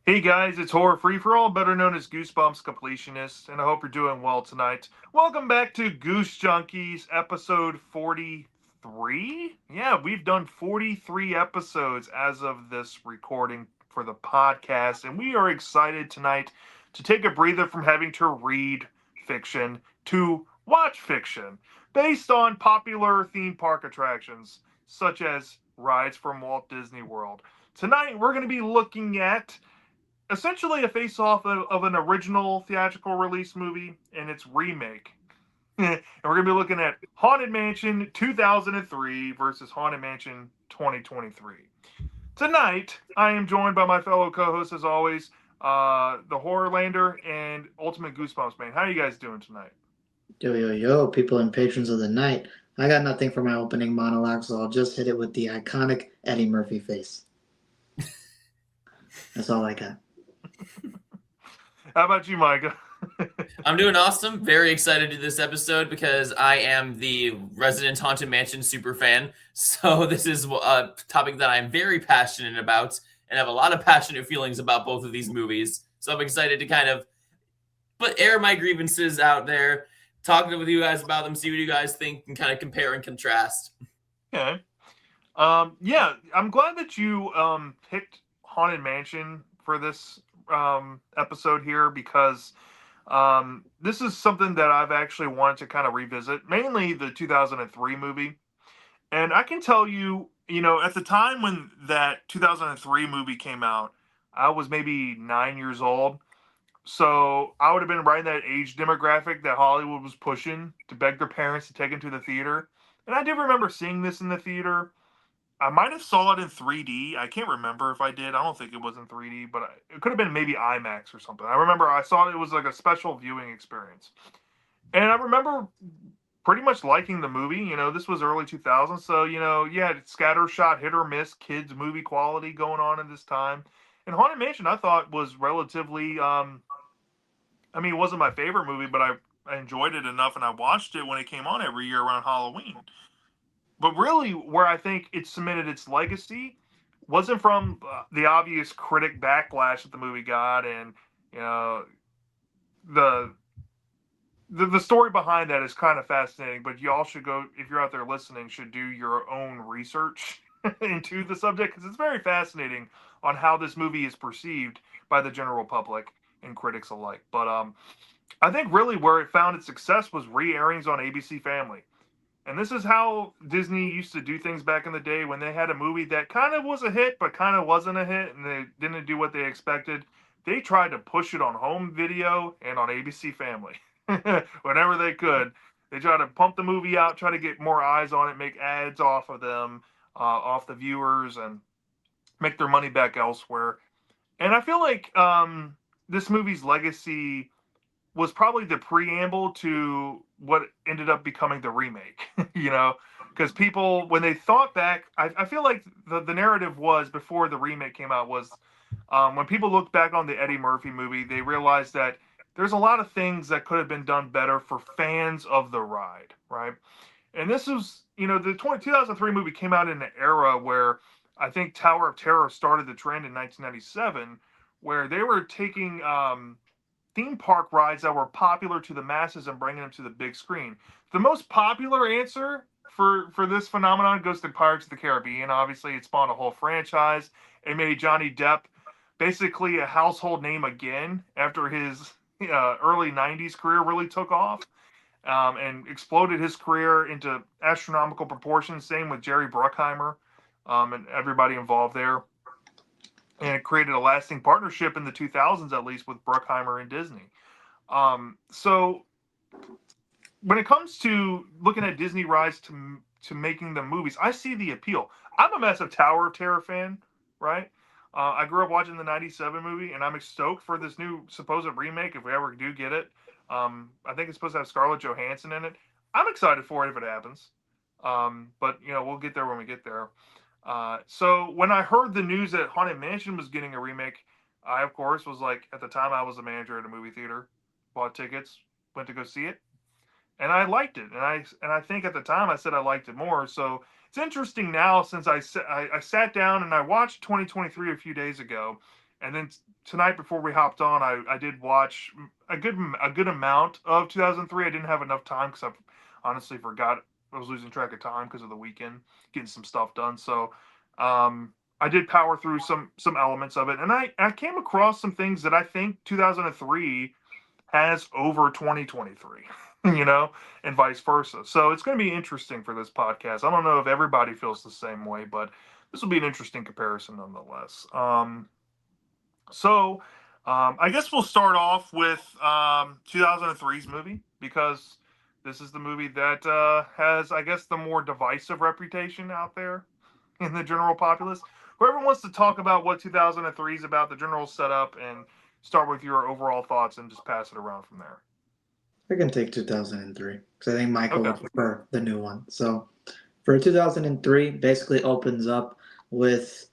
Hey guys, it's Horror Free for All, better known as Goosebumps Completionist, and I hope you're doing well tonight. Welcome back to Goosejunkies, episode 43. Yeah, we've done 43 episodes as of this recording for the podcast, and we are excited tonight to take a breather from having to read fiction to watch fiction based on popular theme park attractions, such as rides from Walt Disney World. Tonight, we're going to be looking at essentially a face off of an original theatrical release movie and its remake. And we're going to be looking at Haunted Mansion 2003 versus Haunted Mansion 2023. Tonight, I am joined by my fellow co hosts, as always, the Horrorlander and Ultimate Goosebumps Man. How are you guys doing tonight? Yo, yo, yo, people and patrons of the night. I got nothing for my opening monologue, so I'll just hit it with the iconic Eddie Murphy face. That's all I got. How about you, Micah? I'm doing awesome. Very excited to do this episode because I am the resident Haunted Mansion super fan. So this is a topic that I'm very passionate about and have a lot of passionate feelings about both of these movies. So I'm excited to kind of air my grievances out there, talk with you guys about them, see what you guys think, and kind of compare and contrast. Okay. Yeah, I'm glad that you picked Haunted Mansion for this episode here because this is something that I've actually wanted to kind of revisit, mainly the 2003 movie. And I can tell you, at the time when that 2003 movie came out, I was maybe 9 years old. So I would have been right in that age demographic that Hollywood was pushing to beg their parents to take them to the theater. And I do remember seeing this in the theater. I might have saw it in 3D. I can't remember if I did. I don't think it was in 3D, but it could have been maybe IMAX or something. I remember I saw it was like a special viewing experience. And I remember pretty much liking the movie. This was early 2000s, so you had scattershot, hit or miss kids movie quality going on at this time. And Haunted Mansion, I thought was relatively. I mean, it wasn't my favorite movie, but I enjoyed it enough, and I watched it when it came on every year around Halloween. But really, where I think it cemented its legacy wasn't from the obvious critic backlash that the movie got, and you know the the story behind that is kind of fascinating. But you all should go, if you're out there listening, should do your own research into the subject because it's very fascinating on how this movie is perceived by the general public and critics alike. But I think really where it found its success was re-airings on ABC Family. And this is how Disney used to do things back in the day when they had a movie that kind of was a hit, but kind of wasn't a hit, and they didn't do what they expected. They tried to push it on home video and on ABC Family whenever they could. They tried to pump the movie out, try to get more eyes on it, make ads off of them, off the viewers, and make their money back elsewhere. And I feel like this movie's legacy was probably the preamble to what ended up becoming the remake, because people, when they thought back, I feel like the narrative was before the remake came out was when people looked back on the Eddie Murphy movie, they realized that there's a lot of things that could have been done better for fans of the ride, right? And this was, the 2003 movie came out in an era where I think Tower of Terror started the trend in 1997, where they were taking theme park rides that were popular to the masses and bringing them to the big screen. The most popular answer for this phenomenon goes to Pirates of the Caribbean. Obviously, it spawned a whole franchise. It made Johnny Depp basically a household name again after his early 90s career really took off and exploded his career into astronomical proportions. Same with Jerry Bruckheimer and everybody involved there. And it created a lasting partnership in the 2000s, at least, with Bruckheimer and Disney. So when it comes to looking at Disney rides to making the movies, I see the appeal. I'm a massive Tower of Terror fan, right? I grew up watching the 97 movie, and I'm stoked for this new supposed remake if we ever do get it. I think it's supposed to have Scarlett Johansson in it. I'm excited for it if it happens. But, we'll get there when we get there. So when I heard the news that Haunted Mansion was getting a remake, I of course was like, at the time I was a manager at a movie theater, bought tickets, went to go see it, and I liked it. And I think at the time I said I liked it more. So it's interesting now since I sat down and I watched 2023 a few days ago, And then tonight before we hopped on, I did watch a good amount of 2003. I didn't have enough time because I honestly forgot. I was losing track of time because of the weekend getting some stuff done. So I did power through some elements of it, and I came across some things that I think 2003 has over 2023. You know, and vice versa. So it's going to be interesting for this podcast. I don't know if everybody feels the same way, but this will be an interesting comparison nonetheless. So, I guess we'll start off with 2003's movie because this is the movie that has, I guess, the more divisive reputation out there in the general populace. Whoever wants to talk about what 2003 is about, the general setup, and start with your overall thoughts and just pass it around from there. I can take 2003 because I think Michael Okay. would prefer the new one. So for 2003, basically opens up with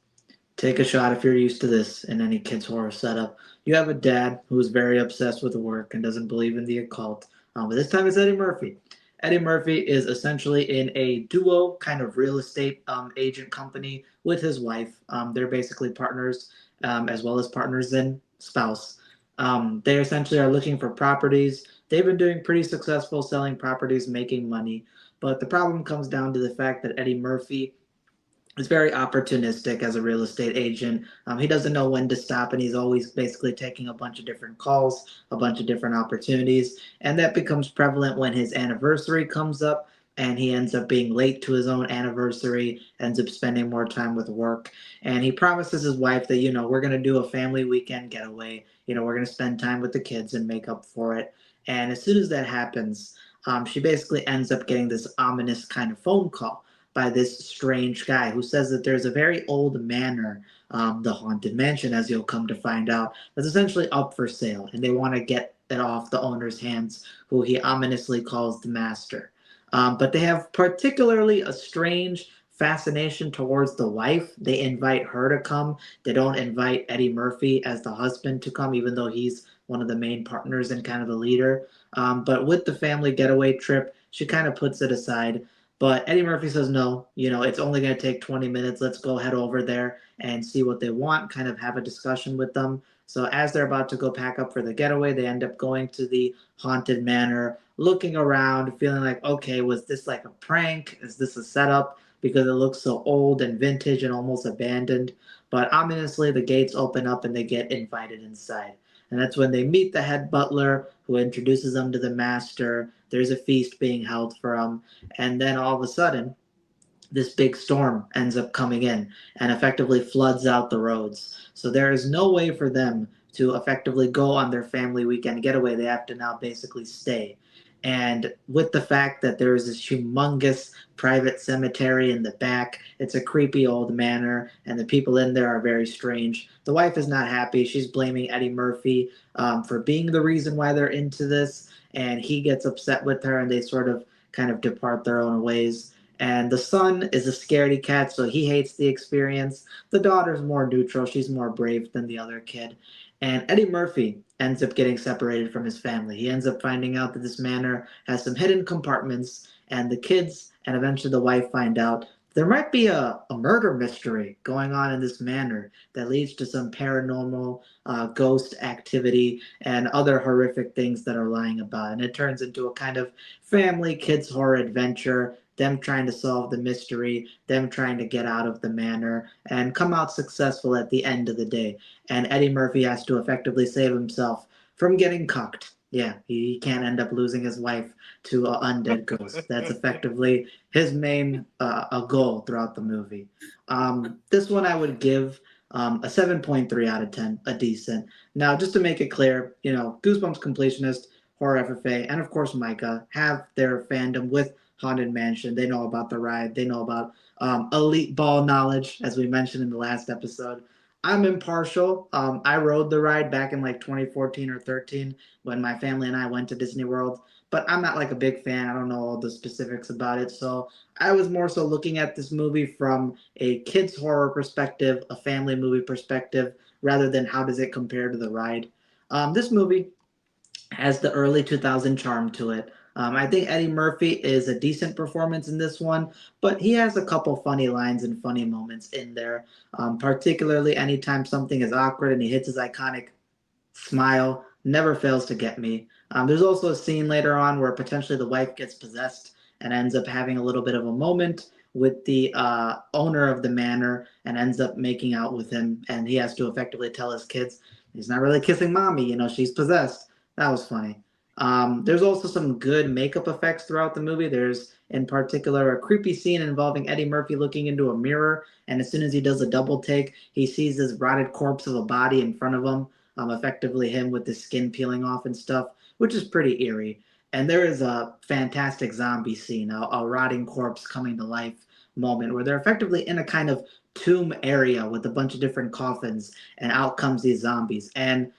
take a shot if you're used to this in any kids' horror setup. You have a dad who's very obsessed with work and doesn't believe in the occult. But this time it's Eddie Murphy. Eddie Murphy is essentially in a duo kind of real estate agent company with his wife. They're basically partners as well as partners in spouse. They essentially are looking for properties. They've been doing pretty successful selling properties, making money. But the problem comes down to the fact that Eddie Murphy is very opportunistic as a real estate agent. He doesn't know when to stop, and he's always basically taking a bunch of different calls, a bunch of different opportunities, and that becomes prevalent when his anniversary comes up. And he ends up being late to his own anniversary, ends up spending more time with work. And he promises his wife that, we're going to do a family weekend getaway. We're going to spend time with the kids and make up for it. And as soon as that happens, she basically ends up getting this ominous kind of phone call by this strange guy who says that there's a very old manor, the Haunted Mansion, as you'll come to find out, that's essentially up for sale, and they want to get it off the owner's hands, who he ominously calls the Master. But they have particularly a strange fascination towards the wife. They invite her to come. They don't invite Eddie Murphy as the husband to come, even though he's one of the main partners and kind of the leader. But with the family getaway trip, she kind of puts it aside. But Eddie Murphy says no, it's only going to take 20 minutes. Let's go head over there and see what they want, kind of have a discussion with them. So as they're about to go pack up for the getaway, they end up going to the haunted manor, looking around, feeling like, okay, was this like a prank? Is this a setup? Because it looks so old and vintage and almost abandoned. But ominously, the gates open up and they get invited inside. And that's when they meet the head butler who introduces them to the master. There's a feast being held for them. And then all of a sudden, this big storm ends up coming in and effectively floods out the roads. So there is no way for them to effectively go on their family weekend getaway. They have to now basically stay. And with the fact that there is this humongous private cemetery in the back, it's a creepy old manor, and the people in there are very strange. The wife is not happy. She's blaming Eddie Murphy for being the reason why they're into this, and he gets upset with her, and they sort of kind of depart their own ways. And the son is a scaredy cat, so he hates the experience. The daughter's more neutral. She's more brave than the other kid. And Eddie Murphy ends up getting separated from his family. He ends up finding out that this manor has some hidden compartments, and the kids and eventually the wife find out there might be a murder mystery going on in this manor that leads to some paranormal ghost activity and other horrific things that are lying about. And it turns into a kind of family kids horror adventure, them trying to solve the mystery, them trying to get out of the manor and come out successful at the end of the day. And Eddie Murphy has to effectively save himself from getting cucked. Yeah, he can't end up losing his wife to an undead ghost. That's effectively his main a goal throughout the movie. This one I would give a 7.3 out of 10, a decent. Now, just to make it clear, Goosebumps completionist, horror FFA, and of course Micah have their fandom with Haunted Mansion. They know about the ride. They know about elite ball knowledge, as we mentioned in the last episode. I'm impartial. I rode the ride back in like 2014 or 13 when my family and I went to Disney World, but I'm not like a big fan. I don't know all the specifics about it. So I was more so looking at this movie from a kids' horror perspective, a family movie perspective, rather than how does it compare to the ride. This movie has the early 2000 charm to it. I think Eddie Murphy is a decent performance in this one, but he has a couple funny lines and funny moments in there. Particularly anytime something is awkward and he hits his iconic smile, never fails to get me. There's also a scene later on where potentially the wife gets possessed and ends up having a little bit of a moment with the owner of the manor and ends up making out with him, and he has to effectively tell his kids he's not really kissing mommy, she's possessed. That was funny. There's also some good makeup effects throughout the movie. There's, in particular, a creepy scene involving Eddie Murphy looking into a mirror, and as soon as he does a double take, he sees this rotted corpse of a body in front of him, effectively him with the skin peeling off and stuff, which is pretty eerie. And there is a fantastic zombie scene, a rotting corpse coming to life moment where they're effectively in a kind of tomb area with a bunch of different coffins, and out comes these zombies. And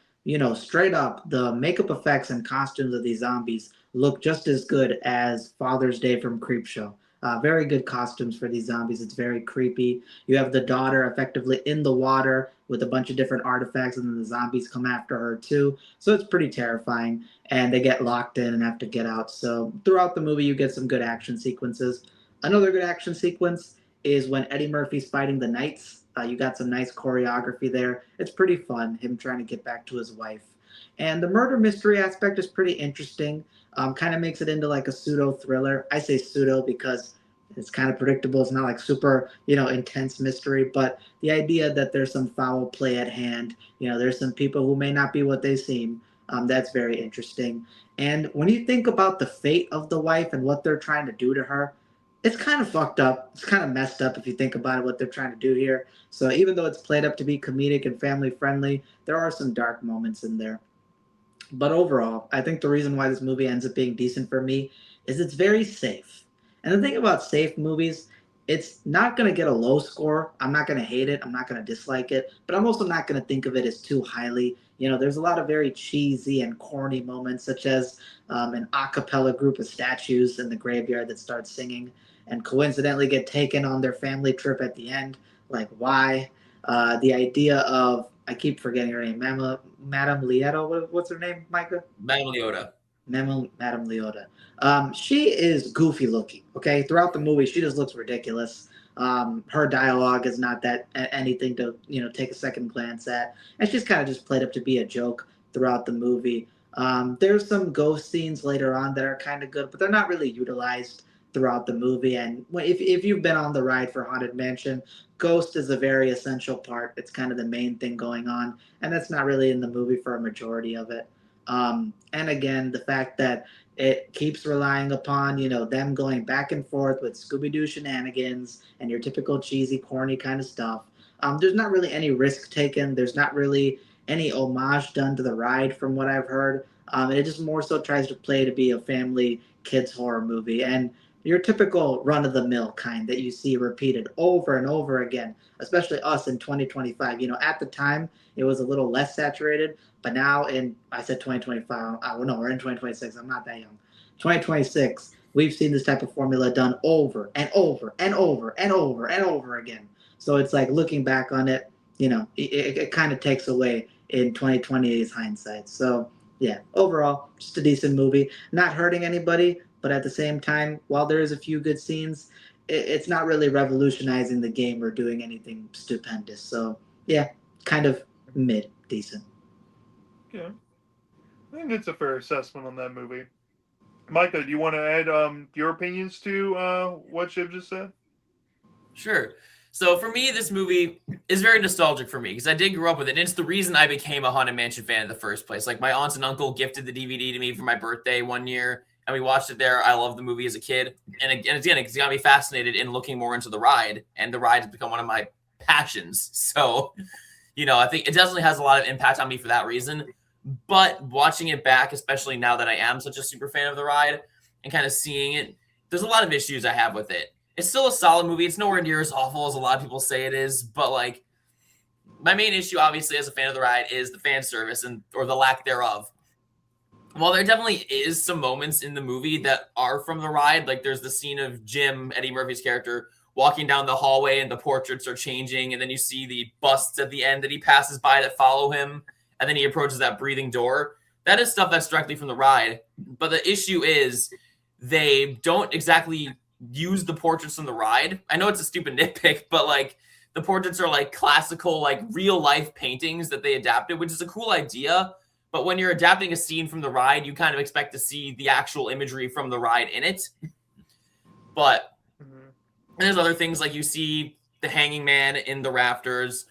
straight up, the makeup effects and costumes of these zombies look just as good as Father's Day from Creepshow. Very good costumes for these zombies. It's very creepy. You have the daughter effectively in the water with a bunch of different artifacts, and then the zombies come after her too. So it's pretty terrifying, and they get locked in and have to get out. So throughout the movie, you get some good action sequences. Another good action sequence is when Eddie Murphy's fighting the Knights. You got some nice choreography there. It's pretty fun, him trying to get back to his wife. And the murder mystery aspect is pretty interesting. Kind of makes it into like a pseudo thriller. I say pseudo because it's kind of predictable. It's not like super, intense mystery, but the idea that there's some foul play at hand, there's some people who may not be what they seem. That's very interesting. And when you think about the fate of the wife and what they're trying to do to her, it's kind of fucked up. It's kind of messed up if you think about it, what they're trying to do here. So even though it's played up to be comedic and family friendly, there are some dark moments in there. But overall, I think the reason why this movie ends up being decent for me is it's very safe. And the thing about safe movies, it's not going to get a low score. I'm not going to hate it. I'm not going to dislike it. But I'm also not going to think of it as too highly. There's a lot of very cheesy and corny moments, such as an a cappella group of statues in the graveyard that start singing and coincidentally get taken on their family trip at the end. Like, why? The idea of, I keep forgetting her name, Madame Lieto. What's her name, Micah? Madame Leota. Madame Leota. She is goofy looking. Okay, throughout the movie, she just looks ridiculous. Her dialogue is not that anything to take a second glance at, and she's kind of just played up to be a joke throughout the movie. There's some ghost scenes later on that are kind of good, but they're not really utilized throughout the movie. And if you've been on the ride for Haunted Mansion, Ghost is a very essential part. It's kind of the main thing going on, and that's not really in the movie for a majority of it. And again, the fact that it keeps relying upon, them going back and forth with Scooby Doo shenanigans and your typical cheesy, corny kind of stuff. There's not really any risk taken. There's not really any homage done to the ride, from what I've heard. And it just more so tries to play to be a family kids horror movie. And your typical run of the mill kind that you see repeated over and over again, especially us in 2025. At the time, it was a little less saturated, but now I said 2025. No, we're in 2026. I'm not that young. 2026, we've seen this type of formula done over and over and over and over and over again. So it's like looking back on it, it kind of takes away in 2020's hindsight. So yeah, overall, just a decent movie. Not hurting anybody, but at the same time, while there is a few good scenes, it's not really revolutionizing the game or doing anything stupendous. So yeah, kind of mid decent. Yeah, I think that's a fair assessment on that movie. Micah, do you want to add your opinions to what Shiv just said? Sure. So for me, this movie is very nostalgic for me because I did grow up with it. And it's the reason I became a Haunted Mansion fan in the first place. Like my aunts and uncle gifted the DVD to me for my birthday one year, and we watched it there. I loved the movie as a kid, and again, it's got me fascinated in looking more into the ride, and the ride has become one of my passions. So, I think it definitely has a lot of impact on me for that reason. But watching it back, especially now that I am such a super fan of the ride and kind of seeing it, there's a lot of issues I have with it. It's still a solid movie. It's nowhere near as awful as a lot of people say it is, but like my main issue, obviously, as a fan of the ride, is the fan service or the lack thereof. While there definitely is some moments in the movie that are from the ride, like there's the scene of Jim, Eddie Murphy's character, walking down the hallway and the portraits are changing, and then you see the busts at the end that he passes by that follow him, and then he approaches that breathing door. That is stuff that's directly from the ride. But the issue is they don't exactly use the portraits from the ride. I know it's a stupid nitpick, but like the portraits are like classical, like real life paintings that they adapted, which is a cool idea. But when you're adapting a scene from the ride, you kind of expect to see the actual imagery from the ride in it. But there's other things like you see the hanging man in the rafters,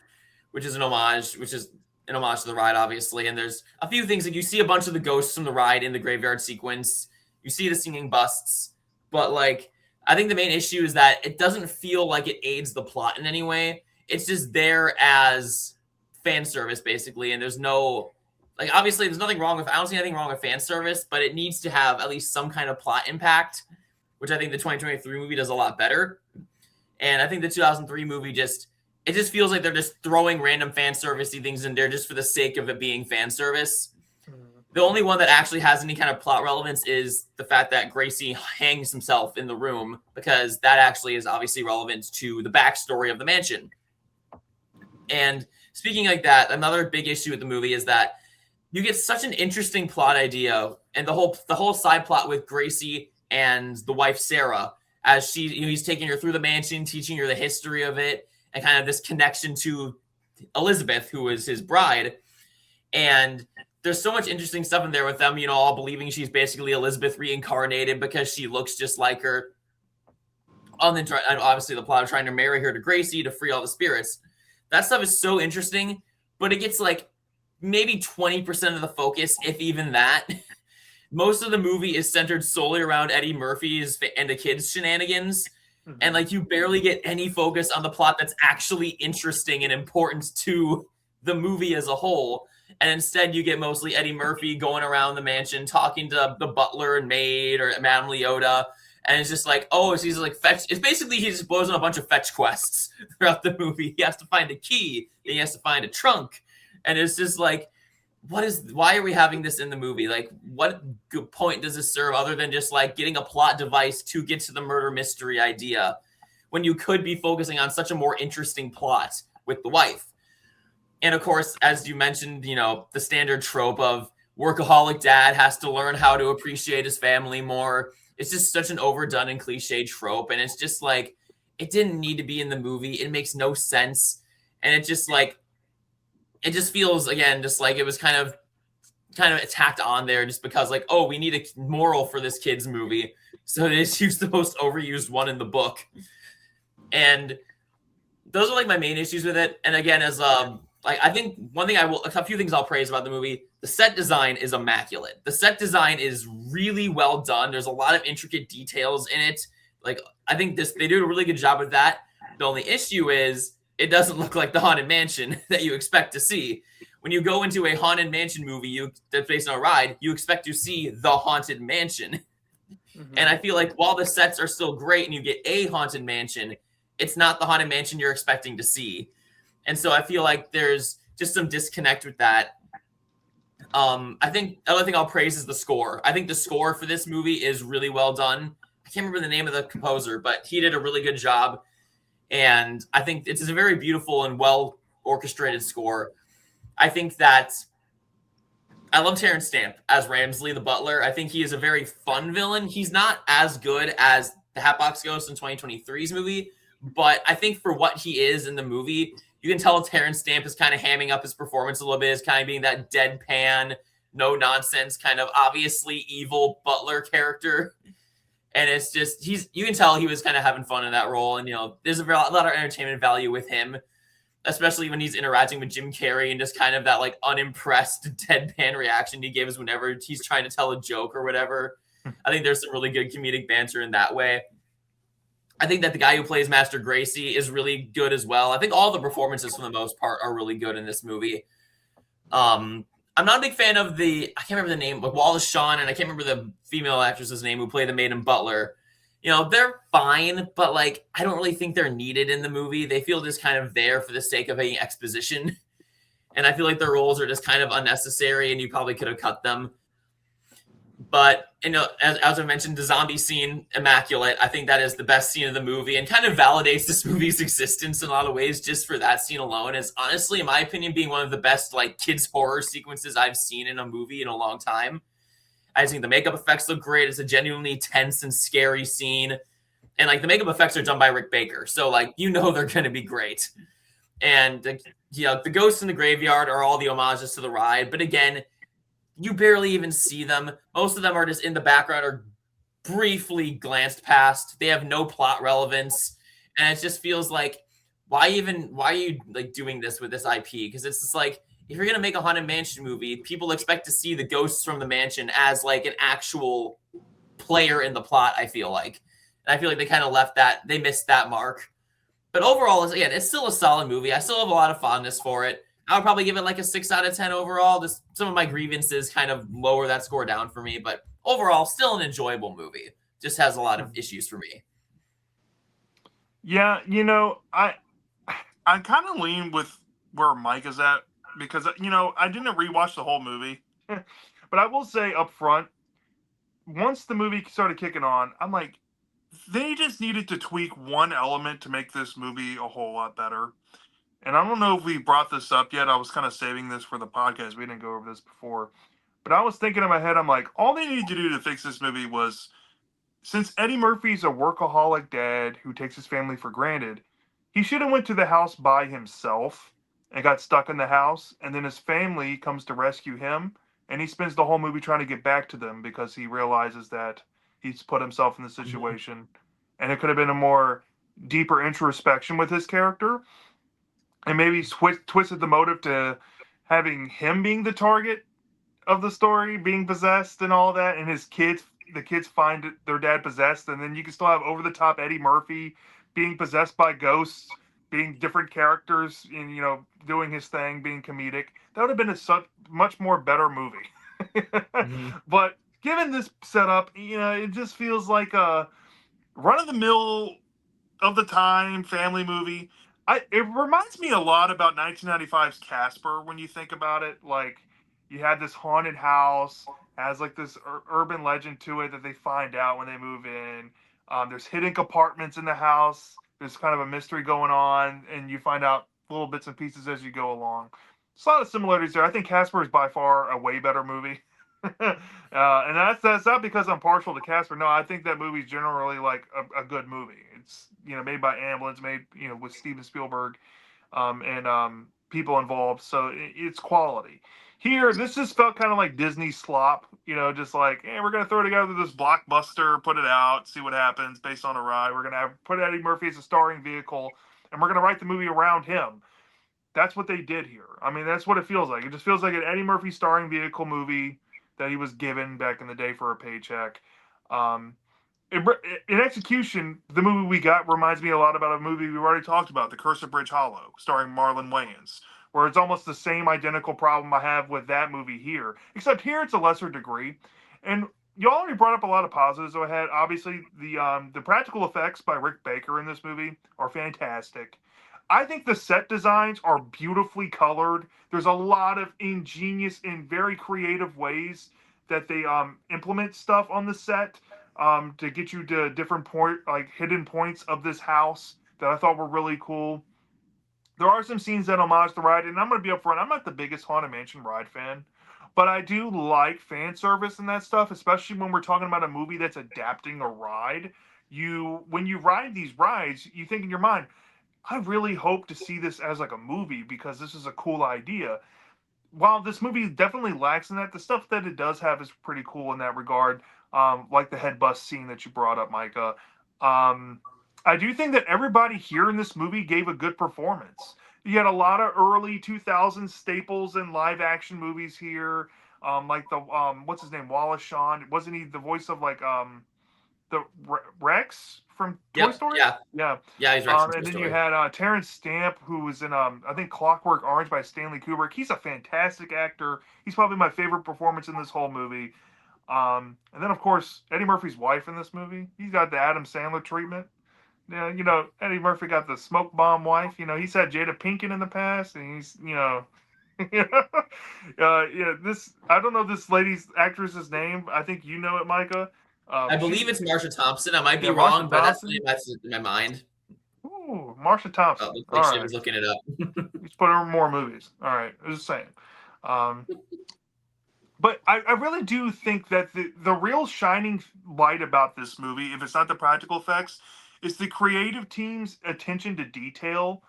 which is an homage to the ride, obviously. And there's a few things like you see a bunch of the ghosts from the ride in the graveyard sequence. You see the singing busts, but like I think the main issue is that it doesn't feel like it aids the plot in any way. It's just there as fan service, basically, and there's no like obviously there's nothing wrong with I don't see anything wrong with fan service, but it needs to have at least some kind of plot impact, which I think the 2023 movie does a lot better. And I think the 2003 movie just feels like they're just throwing random fan servicey things in there just for the sake of it being fan service. The only one that actually has any kind of plot relevance is the fact that Gracie hangs himself in the room, because that actually is obviously relevant to the backstory of the mansion. And speaking like that, another big issue with the movie is that you get such an interesting plot idea, and the whole side plot with Gracie and the wife Sarah, as he's taking her through the mansion, teaching her the history of it, and kind of this connection to Elizabeth, who is his bride. And there's so much interesting stuff in there with them, all believing she's basically Elizabeth reincarnated because she looks just like her. And obviously the plot of trying to marry her to Gracie to free all the spirits. That stuff is so interesting, but it gets like maybe 20% of the focus, if even that. Most of the movie is centered solely around Eddie Murphy's and the kids' shenanigans. And like you barely get any focus on the plot that's actually interesting and important to the movie as a whole. And instead you get mostly Eddie Murphy going around the mansion talking to the butler and maid or Madame Leota. And it's just like, he's like fetch. It's basically he just blows on a bunch of fetch quests throughout the movie. He has to find a key, then he has to find a trunk. And it's just like, why are we having this in the movie? Like, what good point does this serve other than just like getting a plot device to get to the murder mystery idea when you could be focusing on such a more interesting plot with the wife? And of course, as you mentioned, the standard trope of workaholic dad has to learn how to appreciate his family more. It's just such an overdone and cliche trope. And it's just like, it didn't need to be in the movie. It makes no sense. And it just feels, again, just like it was kind of tacked on there just because like, we need a moral for this kid's movie. So they just used the most overused one in the book. And those are like my main issues with it. And again, as I think a few things I'll praise about the movie. The set design is immaculate. The set design is really well done. There's a lot of intricate details in it. Like I think they do a really good job with that. The only issue is it doesn't look like the Haunted Mansion that you expect to see. When you go into a Haunted Mansion movie that's based on a ride, you expect to see the Haunted Mansion. And I feel like while the sets are still great and you get a Haunted Mansion, it's not the Haunted Mansion you're expecting to see. And so I feel like there's just some disconnect with that. I think the other thing I'll praise is the score. I think the score for this movie is really well done. I can't remember the name of the composer, but he did a really good job. And I think it's a very beautiful and well orchestrated score. I think that I love Terrence Stamp as Ramsley the butler. I think he is a very fun villain. He's not as good as the Hatbox Ghost in 2023's movie, but I think for what he is in the movie, you can tell Terrence Stamp is kind of hamming up his performance a little bit, is kind of being that deadpan, no nonsense, kind of obviously evil butler character. And it's just, you can tell he was kind of having fun in that role. And, there's a lot of entertainment value with him, especially when he's interacting with Jim Carrey and just kind of that like unimpressed deadpan reaction he gives whenever he's trying to tell a joke or whatever. I think there's some really good comedic banter in that way. I think that the guy who plays Master Gracie is really good as well. I think all the performances for the most part are really good in this movie. I'm not a big fan of I can't remember the name, like Wallace Shawn, and I can't remember the female actress's name who played the maid and butler. They're fine, but like I don't really think they're needed in the movie. They feel just kind of there for the sake of having exposition. And I feel like their roles are just kind of unnecessary and you probably could have cut them. But, as I mentioned, the zombie scene, immaculate. I think that is the best scene of the movie and kind of validates this movie's existence in a lot of ways just for that scene alone. Is honestly, in my opinion, being one of the best like kids horror sequences I've seen in a movie in a long time. I just think the makeup effects look great. It's a genuinely tense and scary scene. And like the makeup effects are done by Rick Baker. So like they're gonna be great. And the ghosts in the graveyard are all the homages to the ride. But again, you barely even see them. Most of them are just in the background or briefly glanced past. They have no plot relevance. And it just feels like why are you like doing this with this IP? Because it's just like if you're gonna make a haunted mansion movie, people expect to see the ghosts from the mansion as like an actual player in the plot, I feel like. And I feel like they kind of they missed that mark. But overall, again, it's still a solid movie. I still have a lot of fondness for it. I would probably give it like a 6 out of 10 overall. Just some of my grievances kind of lower that score down for me, but overall, still an enjoyable movie. Just has a lot of issues for me. Yeah, I kind of lean with where Mike is at because I didn't rewatch the whole movie, but I will say up front, once the movie started kicking on, I'm like, they just needed to tweak one element to make this movie a whole lot better. And I don't know if we brought this up yet. I was kind of saving this for the podcast. We didn't go over this before, but I was thinking in my head, I'm like, all they needed to do to fix this movie was, since Eddie Murphy's a workaholic dad who takes his family for granted, he should have went to the house by himself and got stuck in the house, and then his family comes to rescue him, and he spends the whole movie trying to get back to them because he realizes that he's put himself in the Mhm. situation, and it could have been a more deeper introspection with his character, and maybe twisted the motive to having him being the target of the story, being possessed and all that, and the kids find their dad possessed, and then you can still have over the top Eddie Murphy being possessed by ghosts, being different characters, and doing his thing, being comedic. That would have been a much more better movie. Mhm. But given this setup, it just feels like a run of the mill of the time family movie. It reminds me a lot about 1995's Casper when you think about it. Like you had this haunted house, has like this urban legend to it that they find out when they move in. There's hidden compartments in the house. There's kind of a mystery going on, and you find out little bits and pieces as you go along. There's a lot of similarities there. I think Casper is by far a way better movie. And that's not because I'm partial to Casper. No, I think that movie's generally like a good movie. It's made by Ambulance, made with Steven Spielberg, and people involved, so it's quality. Here, this just felt kind of like Disney slop, just like, hey, we're gonna throw together this blockbuster, put it out, see what happens based on a ride. We're gonna put Eddie Murphy as a starring vehicle, and we're gonna write the movie around him. That's what they did here. I mean, that's what it feels like. It just feels like an Eddie Murphy starring vehicle movie that he was given back in the day for a paycheck. Um, in execution, the movie we got reminds me a lot about a movie we already talked about, The Curse of Bridge Hollow, starring Marlon Wayans, where it's almost the same identical problem I have with that movie here, except here it's a lesser degree. And you already brought up a lot of positives I had. Obviously, the practical effects by Rick Baker in this movie are fantastic. I think the set designs are beautifully colored. There's a lot of ingenious and very creative ways that they implement stuff on the set to get you to different like hidden points of this house that I thought were really cool. There are some scenes that homage the ride, and I'm going to be upfront. I'm not the biggest Haunted Mansion ride fan, but I do like fan service and that stuff, especially when we're talking about a movie that's adapting a ride. When you ride these rides, you think in your mind, I really hope to see this as like a movie because this is a cool idea. While this movie definitely lacks in that, the stuff that it does have is pretty cool in that regard. Like the head bust scene that you brought up, Micah. Um, I do think that everybody here in this movie gave a good performance. You had a lot of early 2000s staples in live action movies here, like the what's his name, Wallace Shawn. Wasn't he the voice of like the Rex from Toy Yep. Story? Yeah. Yeah. Yeah. He's Rex from And Toy then you Story. had Terrence Stamp, who was in I think Clockwork Orange by Stanley Kubrick. He's a fantastic actor. He's probably my favorite performance in this whole movie. And then of course Eddie Murphy's wife in this movie. He's got the Adam Sandler treatment. Yeah, Eddie Murphy got the smoke bomb wife. He's had Jada Pinkett in the past, and he's yeah. This I don't know this lady's actress's name. I think you know it, Micah. I She's believe it's Marsha Thompson. I might be yeah, Marsha wrong, but that's Thompson. that's in my mind. Ooh, Marsha Oh, Thompson. looks like All she right. was looking it up. Let's put her in more movies. All right. I was just saying. Um, But I really do think that the real shining light about this movie, if it's not the practical effects, is the creative team's attention to detail.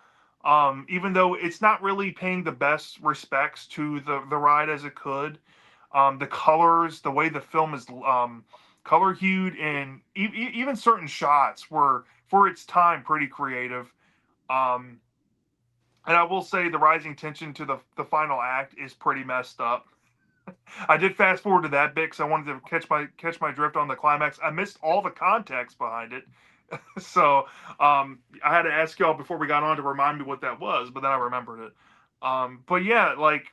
Even though it's not really paying the best respects to the ride as it could, the colors, the way the film is color hued, and even certain shots were for its time pretty creative. Um, and I will say the rising tension to the final act is pretty messed up. I did fast forward to that bit because I wanted to catch my drift on the climax. I missed all the context behind it, so I had to ask y'all before we got on to remind me what that was, but then I remembered it. But yeah, like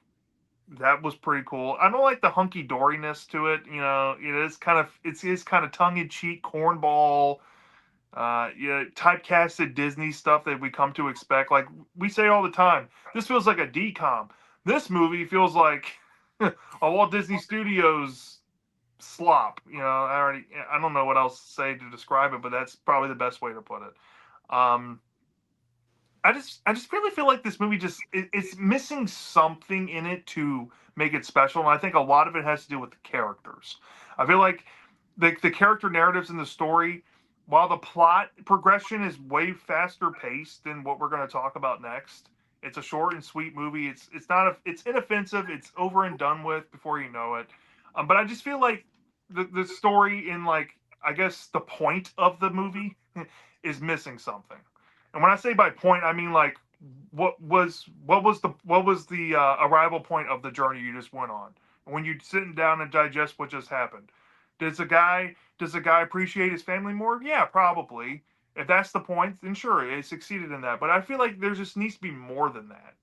that was pretty cool. I don't like the hunky doriness to it. It is kind of it's kind of tongue in cheek cornball, yeah, typecasted Disney stuff that we come to expect. Like we say all the time, this feels like a decom. This movie feels like a Walt Disney Studios slop. I don't know what else to say to describe it, but that's probably the best way to put it. Um, I just really feel like this movie it's missing something in it to make it special, and I think a lot of it has to do with the characters. I feel like the character narratives in the story, while the plot progression is way faster paced than what we're going to talk about next. It's a short and sweet movie. It's not it's inoffensive. It's over and done with before you know it. But I just feel like the story in like I guess the point of the movie is missing something. And when I say by point, I mean like what was the arrival point of the journey you just went on? When you sitting down and digest what just happened, does the guy appreciate his family more? Yeah, probably. If that's the point, then sure, it succeeded in that. But I feel like there just needs to be more than that.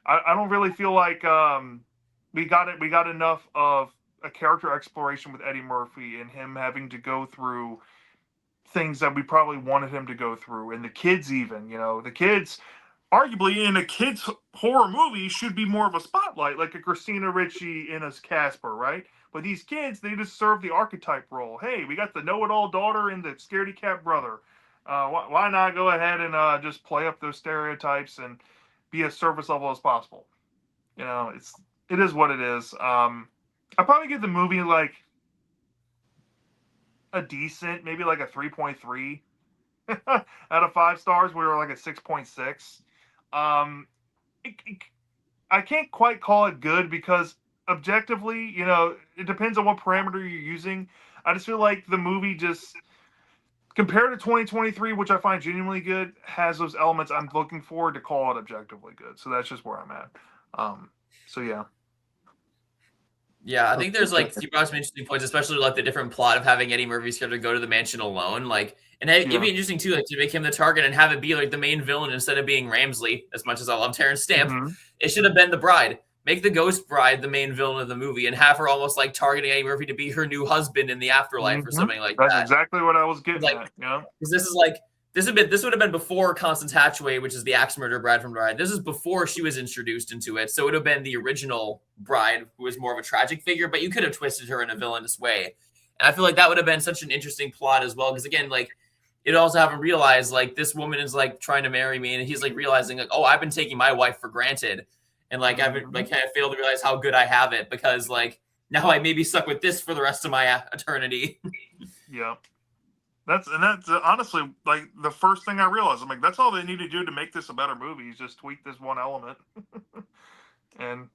I don't really feel like we got it. We got enough of a character exploration with Eddie Murphy and him having to go through things that we probably wanted him to go through, and the kids even. The kids arguably in a kids horror movie should be more of a spotlight, like a Christina Ricci in a Casper, right? But these kids, they just serve the archetype role. Hey, we got the know-it-all daughter and the scaredy cat brother. Why not go ahead and just play up those stereotypes and be as surface level as possible? It is what it is. I probably give the movie like a decent, maybe like a 3.3 out of 5 stars. We were like a 6.6. Um, I can't quite call it good because objectively, it depends on what parameter you're using. I just feel like the movie just compared to 2023, which I find genuinely good, has those elements I'm looking for to call it objectively good. So that's just where I'm at. So yeah. Yeah, I think Okay, there's like perfect. you brought some interesting points, especially like the different plot of having Eddie Murphy's character go to the mansion alone. Like, and it'd Yeah. be interesting too, like to make him the target and have it be like the main villain instead of being Ramsley. As much as I love Terrence Stamp, Hmm. it should have been the bride. Make the ghost bride the main villain of the movie and have her almost like targeting Eddie Murphy to be her new husband in the afterlife or Hmm. something like That's that. exactly what I was getting Like, at. because this is like this would have been before Constance Hatchaway, which is the axe murder bride from Bride. This is before she was introduced into it, so it would have been the original bride who was more of a tragic figure, but you could have twisted her in a villainous way. And I feel like that would have been such an interesting plot as well, because again, like it also have him realize like this woman is like trying to marry me, and he's like realizing like, oh, I've been taking my wife for granted, and like I've Hmm. like kind of failed to realize how good I have it because like now I may be stuck with this for the rest of my eternity. Yeah. That's honestly like the first thing I realized. I'm like, that's all they need to do to make this a better movie is just tweak this one element, and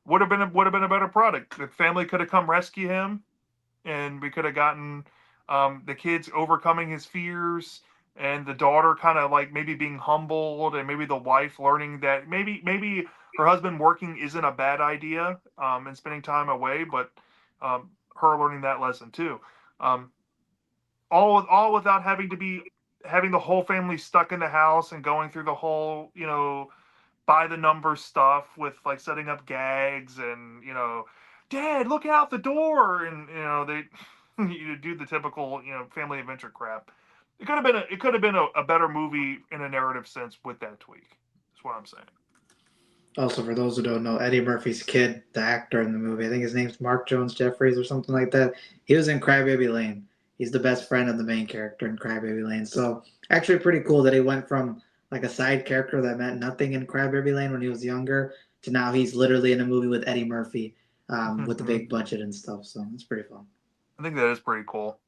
would have been a better product. The family could have come rescue him, and we could have gotten the kids overcoming his fears, and the daughter kind of like maybe being humbled, and maybe the wife learning that maybe her husband working isn't a bad idea, and spending time away, but her learning that lesson too. Um, all without having the whole family stuck in the house and going through the whole by the number stuff with like setting up gags and dad look out the door, and they you do the typical family adventure crap. It could have been a better movie in a narrative sense with that tweak. That's what I'm saying. Also, for those who don't know, Eddie Murphy's kid, the actor in the movie, I think his name's Mark Jones Jeffries or something like that. He was in Crybaby Lane. He's the best friend of the main character in Crybaby Lane. So, actually, pretty cool that he went from like a side character that meant nothing in Crybaby Lane when he was younger to now he's literally in a movie with Eddie Murphy. with the big budget and stuff. So it's pretty fun. I think that is pretty cool.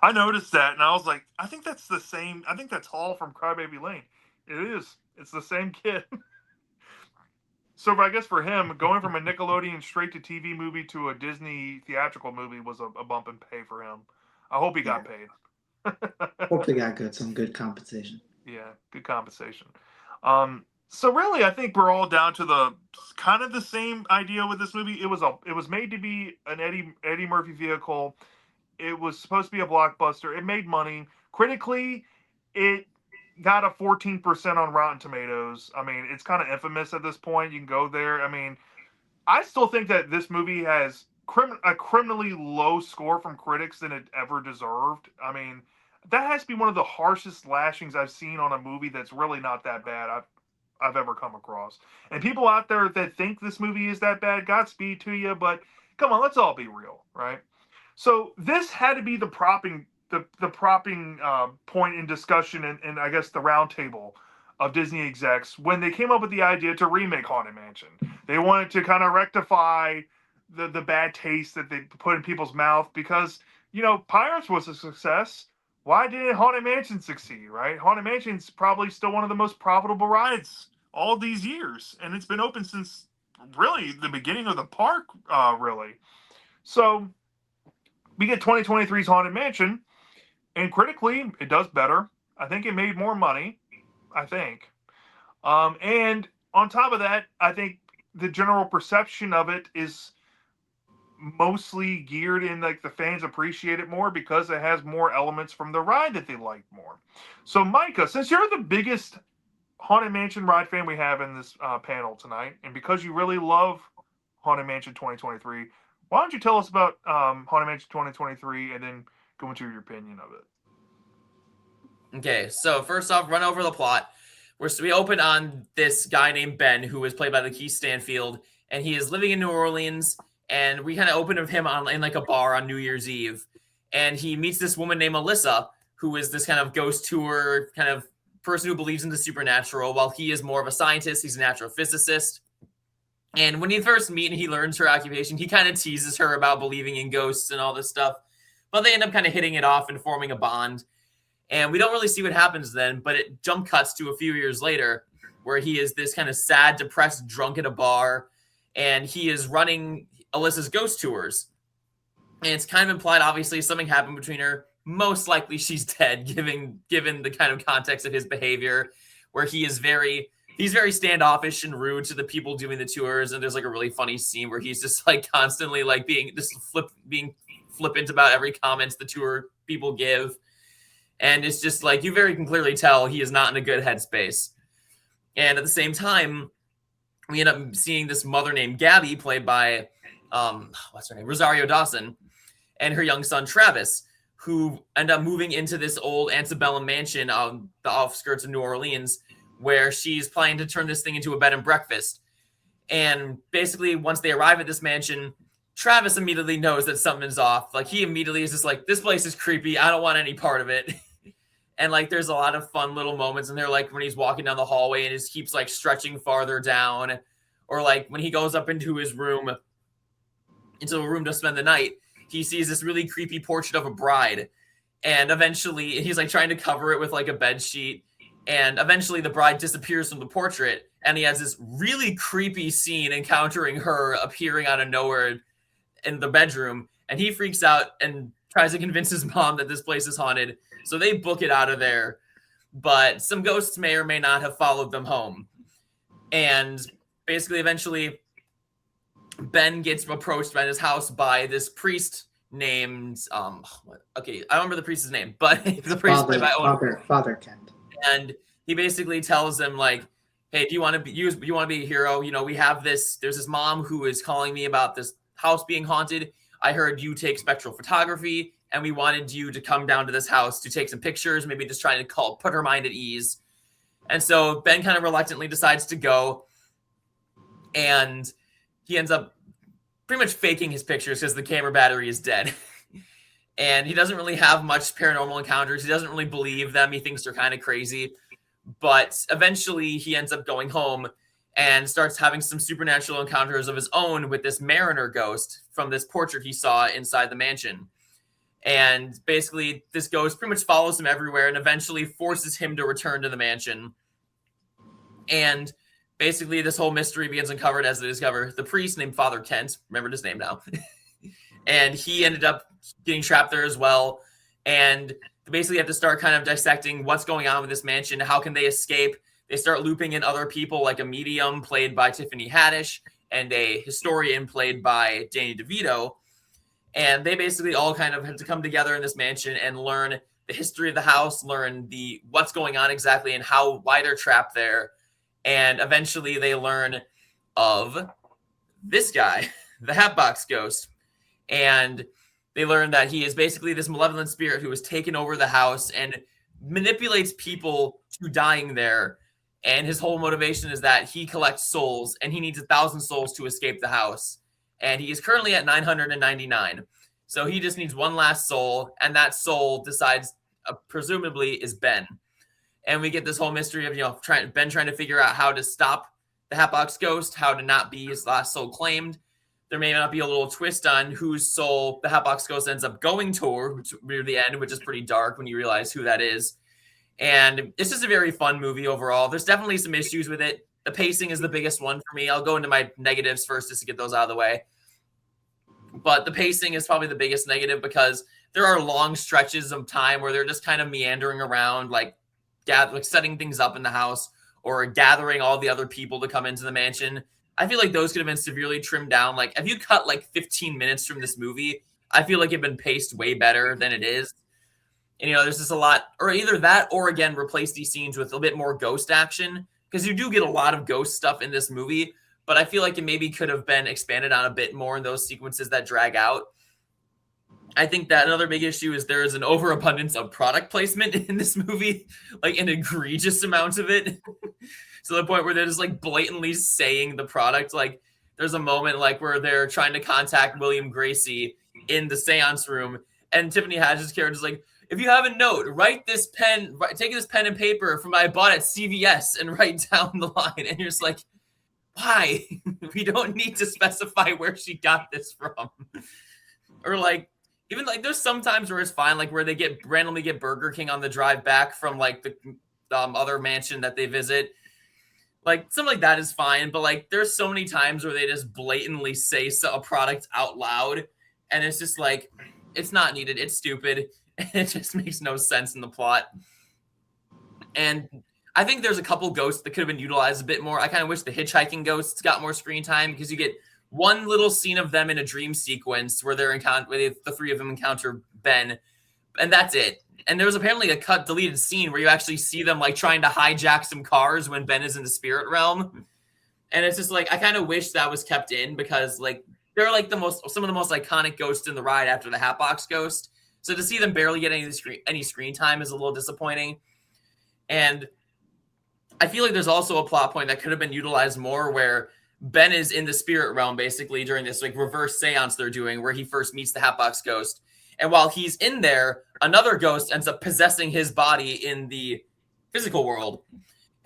I noticed that, and I was like, I think that's the same. I think that's Hall from Crybaby Lane. It is. It's the same kid. So I guess for him, going from a Nickelodeon straight to TV movie to a Disney theatrical movie was a bump in pay for him. I hope he got Yeah. paid. Hope they got some good compensation. Yeah, good compensation. So really, I think we're all down to the kind of the same idea with this movie. It was made to be an Eddie Murphy vehicle. It was supposed to be a blockbuster. It made money. Critically, it got a 14% on Rotten Tomatoes. I mean, it's kind of infamous at this point. You can go there. I mean, I still think that this movie has a criminally low score from critics than it ever deserved. I mean, that has to be one of the harshest lashings I've seen on a movie that's really not that bad I've ever come across. And people out there that think this movie is that bad, Godspeed to you. But come on, let's all be real, right? So this had to be the propping point in discussion and I guess the roundtable of Disney execs when they came up with the idea to remake Haunted Mansion. They wanted to kind of rectify the bad taste that they put in people's mouth because Pirates was a success. Why didn't Haunted Mansion succeed? Right? Haunted Mansion's probably still one of the most profitable rides all these years, and it's been open since really the beginning of the park. Really, so we get 2023's Haunted Mansion, and critically, it does better. I think it made more money. I think. And on top of that, I think the general perception of it is mostly geared in like the fans appreciate it more because it has more elements from the ride that they like more. So, Micah, since you're the biggest Haunted Mansion ride fan we have in this panel tonight, and because you really love Haunted Mansion 2023, why don't you tell us about Haunted Mansion 2023 and then go into your opinion of it? Okay, so first off, run over the plot. We open on this guy named Ben, who is played by Lakeith Stanfield, and he is living in New Orleans. And we kind of open of him in like a bar on New Year's Eve, and he meets this woman named Alyssa, who is this kind of ghost tour kind of person who believes in the supernatural, while he is more of a scientist. He's an astrophysicist. And when he first meet and he learns her occupation, he kind of teases her about believing in ghosts and all this stuff. But they end up kind of hitting it off and forming a bond. And we don't really see what happens then, but it jump cuts to a few years later where he is this kind of sad, depressed drunk at a bar, and he is running Alyssa's ghost tours. And it's kind of implied, obviously, something happened between her. Most likely she's dead, given the kind of context of his behavior, where he's very standoffish and rude to the people doing the tours. And there's like a really funny scene where he's just like constantly like being flippant about every comment the tour people give. And it's just like, you very can clearly tell he is not in a good headspace. And at the same time, we end up seeing this mother named Gabby, played by, what's her name? Rosario Dawson, and her young son, Travis, who end up moving into this old antebellum mansion on the outskirts of New Orleans, where she's planning to turn this thing into a bed and breakfast. And basically, once they arrive at this mansion, Travis immediately knows that something's off. Like, he immediately is just like, this place is creepy. I don't want any part of it. And like, there's a lot of fun little moments in there, like when he's walking down the hallway and just keeps like stretching farther down, or like when he goes up into a room to spend the night, he sees this really creepy portrait of a bride, and eventually he's like trying to cover it with like a bed sheet, and eventually the bride disappears from the portrait, and he has this really creepy scene encountering her appearing out of nowhere in the bedroom, and he freaks out and tries to convince his mom that this place is haunted. So they book it out of there, but some ghosts may or may not have followed them home. And basically, eventually, Ben gets approached by his house by this priest named, I don't remember the priest's name, but the priest played by Owen. Father Kent. And he basically tells them, like, hey, do you want to be a hero? You know, we have there's this mom who is calling me about this house being haunted. I heard you take spectral photography, and we wanted you to come down to this house to take some pictures, maybe just trying to put her mind at ease. And so Ben kind of reluctantly decides to go, and he ends up pretty much faking his pictures because the camera battery is dead. And he doesn't really have much paranormal encounters. He doesn't really believe them. He thinks they're kind of crazy. But eventually he ends up going home, and starts having some supernatural encounters of his own with this mariner ghost from this portrait he saw inside the mansion. And basically, this ghost pretty much follows him everywhere and eventually forces him to return to the mansion. And basically, this whole mystery begins uncovered as they discover the priest named Father Kent, remembered his name now, and he ended up getting trapped there as well. And they basically have to start kind of dissecting what's going on with this mansion. How can they escape? They start looping in other people like a medium played by Tiffany Haddish and a historian played by Danny DeVito. And they basically all kind of have to come together in this mansion and learn the history of the house, learn the what's going on exactly and why they're trapped there. And eventually they learn of this guy, the Hatbox Ghost. And they learn that he is basically this malevolent spirit who has taken over the house and manipulates people to dying there. And his whole motivation is that he collects souls and he needs 1,000 souls to escape the house. And he is currently at 999. So he just needs one last soul, and that soul decides, presumably, is Ben. And we get this whole mystery of, Ben trying to figure out how to stop the Hatbox Ghost, how to not be his last soul claimed. There may not be a little twist on whose soul the Hatbox Ghost ends up going toward near the end, which is pretty dark when you realize who that is. And it's just a very fun movie overall. There's definitely some issues with it. The pacing is the biggest one for me. I'll go into my negatives first just to get those out of the way. But the pacing is probably the biggest negative because there are long stretches of time where they're just kind of meandering around, like setting things up in the house or gathering all the other people to come into the mansion. I feel like those could have been severely trimmed down. Like, if you cut like 15 minutes from this movie, I feel like it'd been paced way better than it is. And, there's just a lot, or either that, or again, replace these scenes with a bit more ghost action, because you do get a lot of ghost stuff in this movie, but I feel like it maybe could have been expanded on a bit more in those sequences that drag out. I think that another big issue is there is an overabundance of product placement in this movie, like an egregious amount of it. To the point where they're just like blatantly saying the product. Like, there's a moment like where they're trying to contact William Gracie in the seance room, and Tiffany Haddish's character is like, if you have a note, take this pen and paper from I bought at CVS and write down the line. And you're just like, why? We don't need to specify where she got this from. Or like, even like there's some times where it's fine, like where they randomly get Burger King on the drive back from like the other mansion that they visit. Like, something like that is fine, but like there's so many times where they just blatantly say a product out loud, and it's just like, it's not needed, it's stupid, and it just makes no sense in the plot. And I think there's a couple ghosts that could have been utilized a bit more. I kind of wish the hitchhiking ghosts got more screen time, because you get one little scene of them in a dream sequence where the three of them encounter Ben, and that's it. And there was apparently a deleted scene where you actually see them like trying to hijack some cars when Ben is in the spirit realm. And it's just like, I kind of wish that was kept in, because like they're like some of the most iconic ghosts in the ride after the Hatbox Ghost. So to see them barely get any screen time is a little disappointing. And I feel like there's also a plot point that could have been utilized more, where Ben is in the spirit realm basically during this like reverse seance they're doing, where he first meets the Hatbox Ghost. And while he's in there, another ghost ends up possessing his body in the physical world.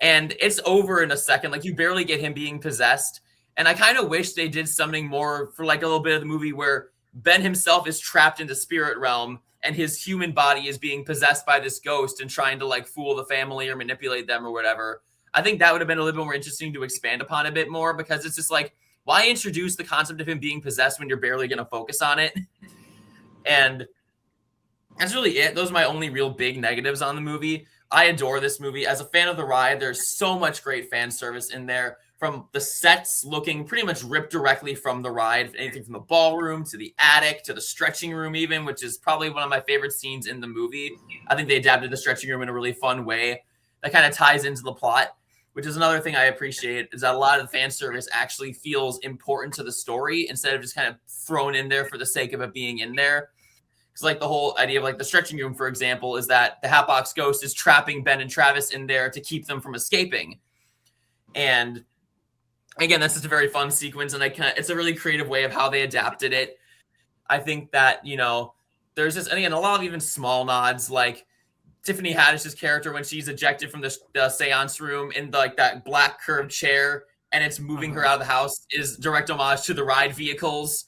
And it's over in a second. Like, you barely get him being possessed. And I kind of wish they did something more for like a little bit of the movie where Ben himself is trapped in the spirit realm and his human body is being possessed by this ghost and trying to like fool the family or manipulate them or whatever. I think that would have been a little bit more interesting to expand upon a bit more, because it's just like, why introduce the concept of him being possessed when you're barely going to focus on it? And that's really it. Those are my only real big negatives on the movie. I adore this movie. As a fan of the ride, there's so much great fan service in there, from the sets looking pretty much ripped directly from the ride, anything from the ballroom to the attic to the stretching room even, which is probably one of my favorite scenes in the movie. I think they adapted the stretching room in a really fun way that kind of ties into the plot, which is another thing I appreciate, is that a lot of the fan service actually feels important to the story instead of just kind of thrown in there for the sake of it being in there. Because like the whole idea of like the stretching room, for example, is that the Hatbox Ghost is trapping Ben and Travis in there to keep them from escaping. And again, that's just a very fun sequence, and it's a really creative way of how they adapted it. I think that, there's just, and again, a lot of even small nods, like Tiffany Haddish's character when she's ejected from the seance room in like that black curved chair and it's moving her Mhm. out of the house is direct homage to the ride vehicles.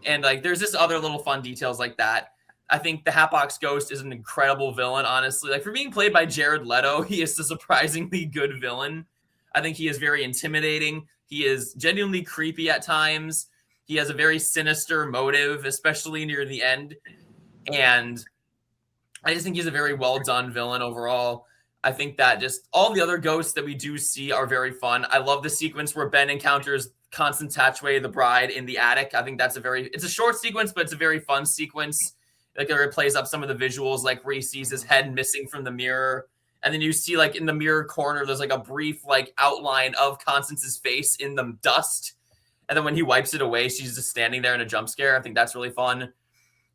And like there's just other little fun details like that. I think the Hatbox Ghost is an incredible villain, honestly. Like for being played by Jared Leto, he is a surprisingly good villain. I think he is very intimidating. He is genuinely creepy at times. He has a very sinister motive, especially near the end. And I just think he's a very well done villain overall. I think that just all the other ghosts that we do see are very fun. I love the sequence where Ben encounters Constance Hatchway, the bride, in the attic. I think that's it's a short sequence, but it's a very fun sequence. Like it plays up some of the visuals, like where he sees his head missing from the mirror. And then you see like in the mirror corner, there's like a brief like outline of Constance's face in the dust. And then when he wipes it away, she's just standing there in a jump scare. I think that's really fun.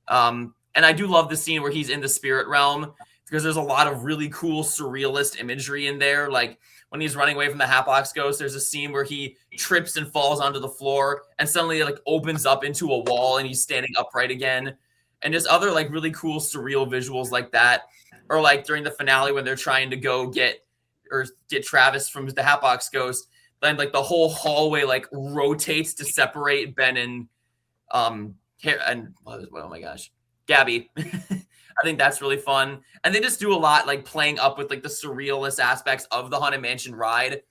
And I do love the scene where he's in the spirit realm because there's a lot of really cool surrealist imagery in there. Like when he's running away from the Hatbox Ghost, there's a scene where he trips and falls onto the floor and suddenly it like opens up into a wall and he's standing upright again. And just other like really cool surreal visuals like that. Or like during the finale when they're trying to go get Travis from the Hatbox Ghost, then like the whole hallway like rotates to separate Ben and oh my gosh, Gabby. I think that's really fun. And they just do a lot like playing up with like the surrealist aspects of the Haunted Mansion ride.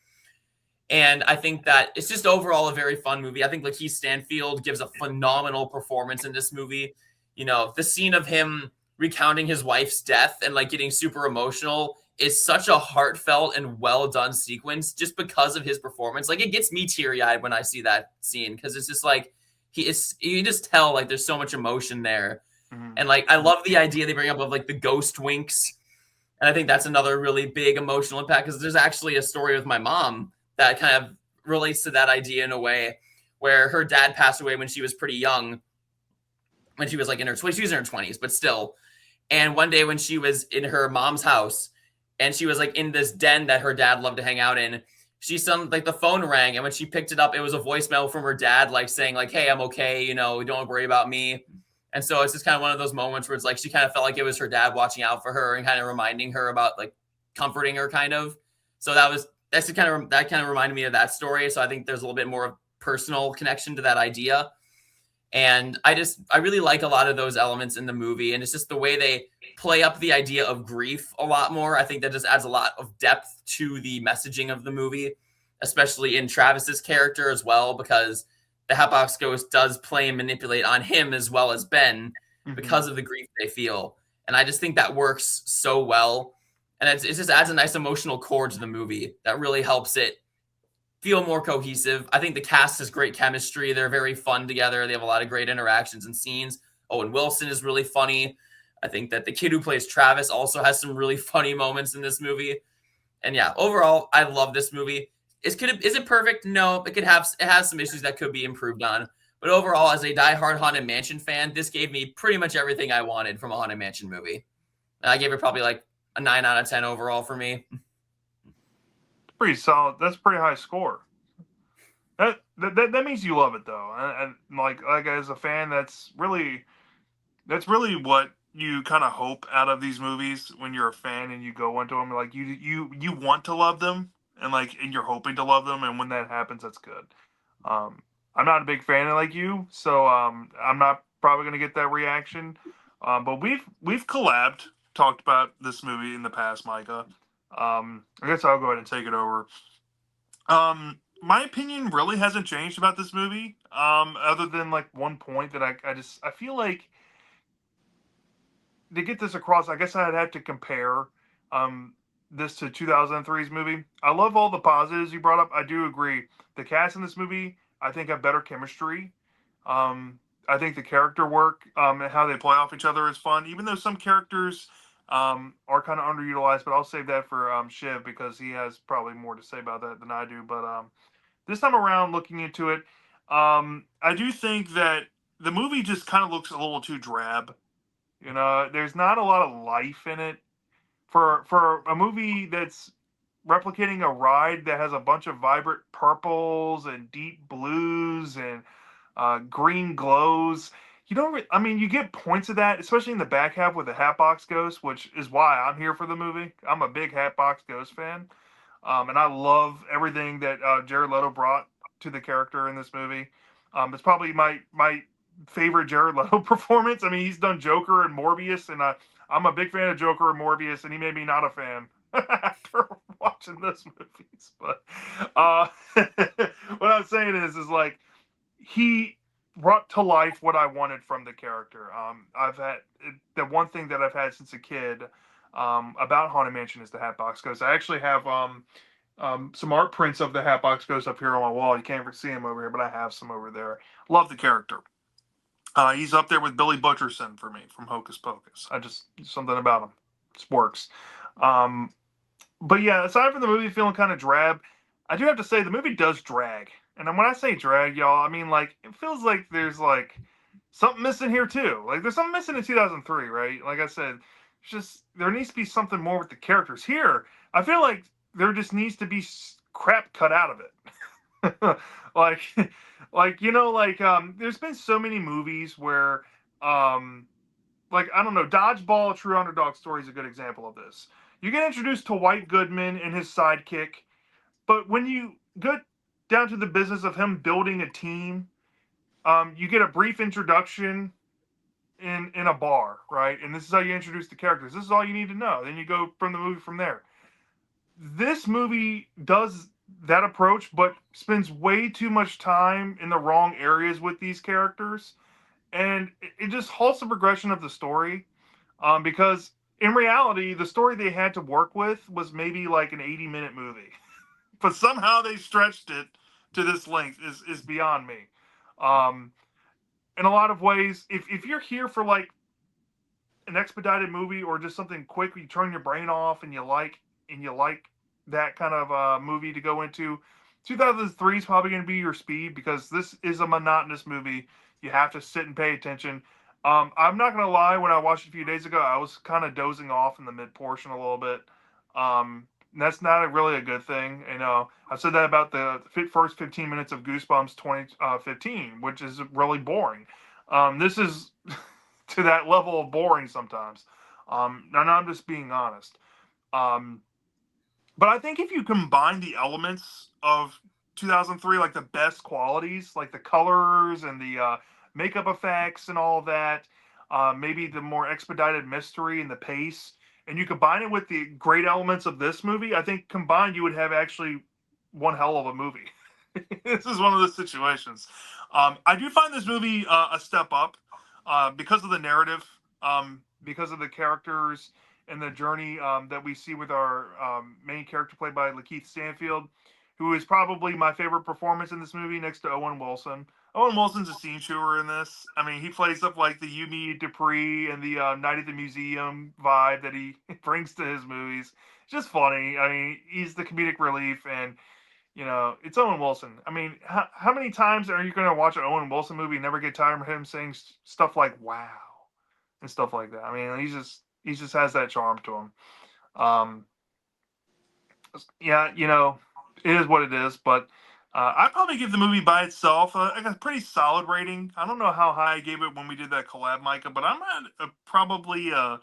And I think that it's just overall a very fun movie. I think Lakeith Stanfield gives a phenomenal performance in this movie. You know, the scene of him recounting his wife's death and like getting super emotional is such a heartfelt and well done sequence just because of his performance. Like it gets me teary eyed when I see that scene because it's just like you just tell like there's so much emotion there. Mhm. And like I love the idea they bring up of like the ghost winks. And I think that's another really big emotional impact because there's actually a story with my mom that kind of relates to that idea in a way where her dad passed away when she was pretty young, when she was like in her 20s, she was in her 20s, but still. And one day when she was in her mom's house and she was like in this den that her dad loved to hang out in, like the phone rang, and when she picked it up, it was a voicemail from her dad, like saying like, "Hey, I'm okay, you know, don't worry about me." And so it's just kind of one of those moments where it's like she kind of felt like it was her dad watching out for her and kind of reminding her about like comforting her, kind of. So that kind of reminded me of that story. So I think there's a little bit more personal connection to that idea. And I really like a lot of those elements in the movie, and it's just the way they play up the idea of grief a lot more. I think that just adds a lot of depth to the messaging of the movie, especially in Travis's character as well, because the Hatbox Ghost does play and manipulate on him as well as Ben Mhm. because of the grief they feel. And I just think that works so well. And it just adds a nice emotional core to the movie that really helps it feel more cohesive. I think the cast has great chemistry. They're very fun together. They have a lot of great interactions and scenes. Owen Wilson is really funny. I think that the kid who plays Travis also has some really funny moments in this movie. And yeah, overall, I love this movie. Is it perfect? No, it has some issues that could be improved on. But overall, as a diehard Haunted Mansion fan, this gave me pretty much everything I wanted from a Haunted Mansion movie. And I gave it probably like a 9 out of 10 overall for me. Pretty solid. That's a pretty high score. That means you love it though, and like as a fan, that's really what you kind of hope out of these movies when you're a fan and you go into them. Like you want to love them, and you're hoping to love them, and when that happens, that's good. Um, I'm not a big fan of like you, so I'm not probably gonna get that reaction. But we've collabed, talked about this movie in the past, Micah. I guess I'll go ahead and take it over. My opinion really hasn't changed about this movie. Other than like one point that I feel like to get this across, I guess I'd have to compare um this to 2003's movie. I love all the positives you brought up. I do agree. The cast in this movie, I think, have better chemistry. I think the character work and how they play off each other is fun, even though some characters are kind of underutilized. But I'll save that for Shiv because he has probably more to say about that than I do. But this time around, looking into it, I do think that the movie just kind of looks a little too drab. There's not a lot of life in it for a movie that's replicating a ride that has a bunch of vibrant purples and deep blues and green glows. You don't. I mean, you get points of that, especially in the back half with the Hatbox Ghost, which is why I'm here for the movie. I'm a big Hatbox Ghost fan. And I love everything that Jared Leto brought to the character in this movie. It's probably my favorite Jared Leto performance. I mean, he's done Joker and Morbius, and I'm a big fan of Joker and Morbius, and he made me not a fan after watching those movies. But what I'm saying is like he brought to life what I wanted from the character. I've had the one thing that I've had since a kid about Haunted Mansion is the Hatbox Ghost. I actually have some art prints of the Hatbox Ghost up here on my wall. You can't see him over here, but I have some over there. Love the character. He's up there with Billy Butcherson for me from Hocus Pocus. I just something about him just works. Um, but yeah, aside from the movie feeling kind of drab, I do have to say the movie does drag. And when I say drag, y'all, I mean like it feels like there's like something missing here too. Like there's something missing in 2003, right? Like I said, it's just there needs to be something more with the characters here. I feel like there just needs to be crap cut out of it. like there's been so many movies where um like I don't know, Dodgeball, True Underdog Story is a good example of this. You get introduced to White Goodman and his sidekick, but when you get down to the business of him building a team, you get a brief introduction in a bar, right? And this is how you introduce the characters. This is all you need to know. Then you go from the movie from there. This movie does that approach, but spends way too much time in the wrong areas with these characters, and it just halts the progression of the story. Because in reality, the story they had to work with was maybe like an 80-minute movie, but somehow they stretched it to this length is beyond me. Um, in a lot of ways, if you're here for like an expedited movie or just something quick, you turn your brain off and you like that kind of movie to go into. 2003 is probably going to be your speed because this is a monotonous movie. You have to sit and pay attention. I'm not going to lie. When I watched it a few days ago, I was kind of dozing off in the mid portion a little bit. That's not really a good thing. You know, I've said that about the first 15 minutes of Goosebumps 2015, which is really boring. This is to that level of boring sometimes. And I'm just being honest. Um, but I think if you combine the elements of 2003, like the best qualities, like the colors and the makeup effects and all of that, maybe the more expedited mystery and the pace, and you combine it with the great elements of this movie, I think combined you would have actually one hell of a movie. This is one of those situations. I do find this movie a step up because of the narrative, because of the characters and the journey that we see with our main character played by Lakeith Stanfield, who is probably my favorite performance in this movie next to Owen Wilson. Owen Wilson's a scene chewer in this. I mean, he plays up like the Yumi Dupree and the Night at the Museum vibe that he brings to his movies. It's just funny. I mean, he's the comedic relief, and it's Owen Wilson. I mean, how many times are you going to watch an Owen Wilson movie and never get tired of him saying stuff like "wow" and stuff like that? I mean, he just has that charm to him. Um, yeah, it is what it is. But I'd probably give the movie by itself a pretty solid rating. I don't know how high I gave it when we did that collab, Micah, but I'm at probably a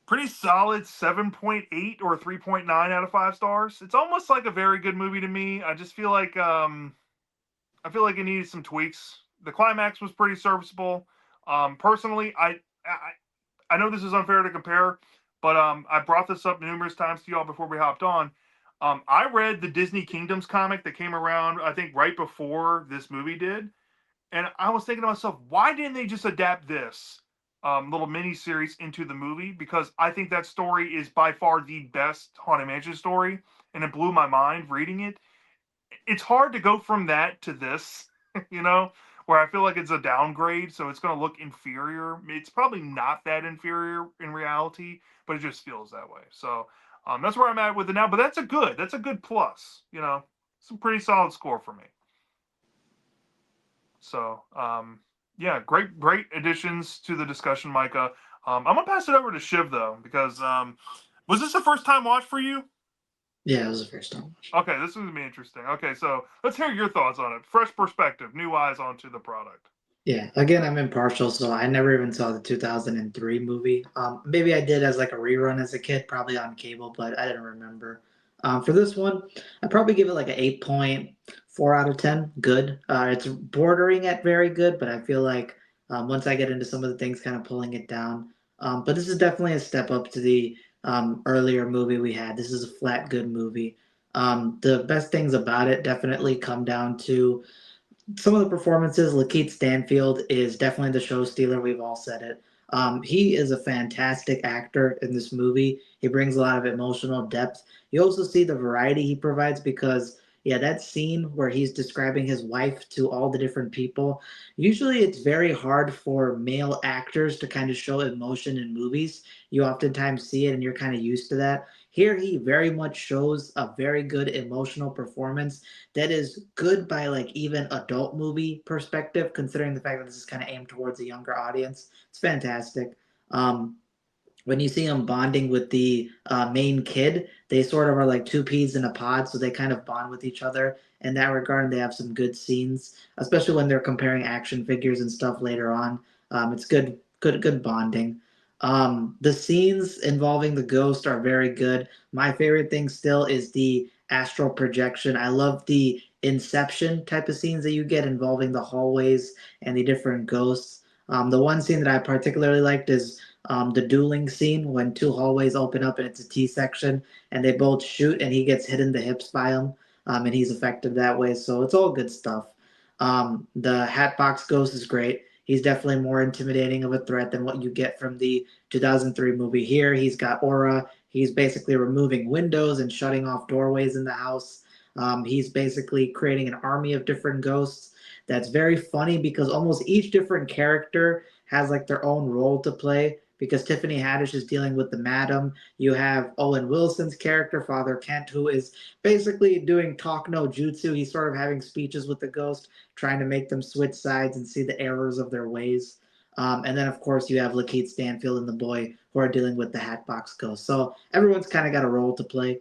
pretty solid 7.8 or 3.9 out of 5 stars. It's almost like a very good movie to me. I just feel like it needed some tweaks. The climax was pretty serviceable. Personally, I know this is unfair to compare, but I brought this up numerous times to y'all before we hopped on. I read the Disney Kingdoms comic that came around, I think, right before this movie did, and I was thinking to myself, why didn't they just adapt this little mini series into the movie? Because I think that story is by far the best Haunted Mansion story, and it blew my mind reading it. It's hard to go from that to this, you know, where I feel like it's a downgrade, so it's going to look inferior. It's probably not that inferior in reality, but it just feels that way. So that's where I'm at with it now. But that's a good plus. It's a pretty solid score for me. So yeah, great additions to the discussion, Micah. I'm gonna pass it over to Shiv though, because was this a first time watch for you? Yeah, it was the first time watch. Okay, this is gonna be interesting. Okay, so let's hear your thoughts on it. Fresh perspective, new eyes onto the product. Yeah, again, I'm impartial, so I never even saw the 2003 movie. Maybe I did as like a rerun as a kid, probably on cable, but I didn't remember. For this one, I'd probably give it like an 8.4 out of 10. Good. It's bordering at very good, but I feel like once I get into some of the things, kind of pulling it down. But this is definitely a step up to the earlier movie we had. This is a flat good movie. The best things about it definitely come down to some of the performances. Lakeith Stanfield is definitely the show stealer. We've all said it. He is a fantastic actor in this movie. He brings a lot of emotional depth. You also see the variety he provides because, yeah, that scene where he's describing his wife to all the different people. Usually, it's very hard for male actors to kind of show emotion in movies. You oftentimes see it, and you're kind of used to that. Here, he very much shows a very good emotional performance that is good by like even adult movie perspective, considering the fact that this is kind of aimed towards a younger audience. It's fantastic. Um, when you see them bonding with the main kid, they sort of are like two peas in a pod, so they kind of bond with each other in that regard. And they have some good scenes, especially when they're comparing action figures and stuff later on. It's good bonding. The scenes involving the ghost are very good. My favorite thing still is the astral projection. I love the Inception type of scenes that you get involving the hallways and the different ghosts. The one scene that I particularly liked is the dueling scene when two hallways open up and it's a T section and they both shoot and he gets hit in the hips by him, and he's effective that way. So it's all good stuff. The Hatbox Ghost is great. He's definitely more intimidating of a threat than what you get from the 2003 movie. Here, he's got aura. He's basically removing windows and shutting off doorways in the house. He's basically creating an army of different ghosts. That's very funny because almost each different character has like their own role to play. Because Tiffany Haddish is dealing with the madam. You have Owen Wilson's character, Father Kent, who is basically doing talk no jutsu. He's sort of having speeches with the ghost, trying to make them switch sides and see the errors of their ways. And then, of course, you have Lakeith Stanfield and the boy who are dealing with the Hatbox Ghost. So everyone's kind of got a role to play.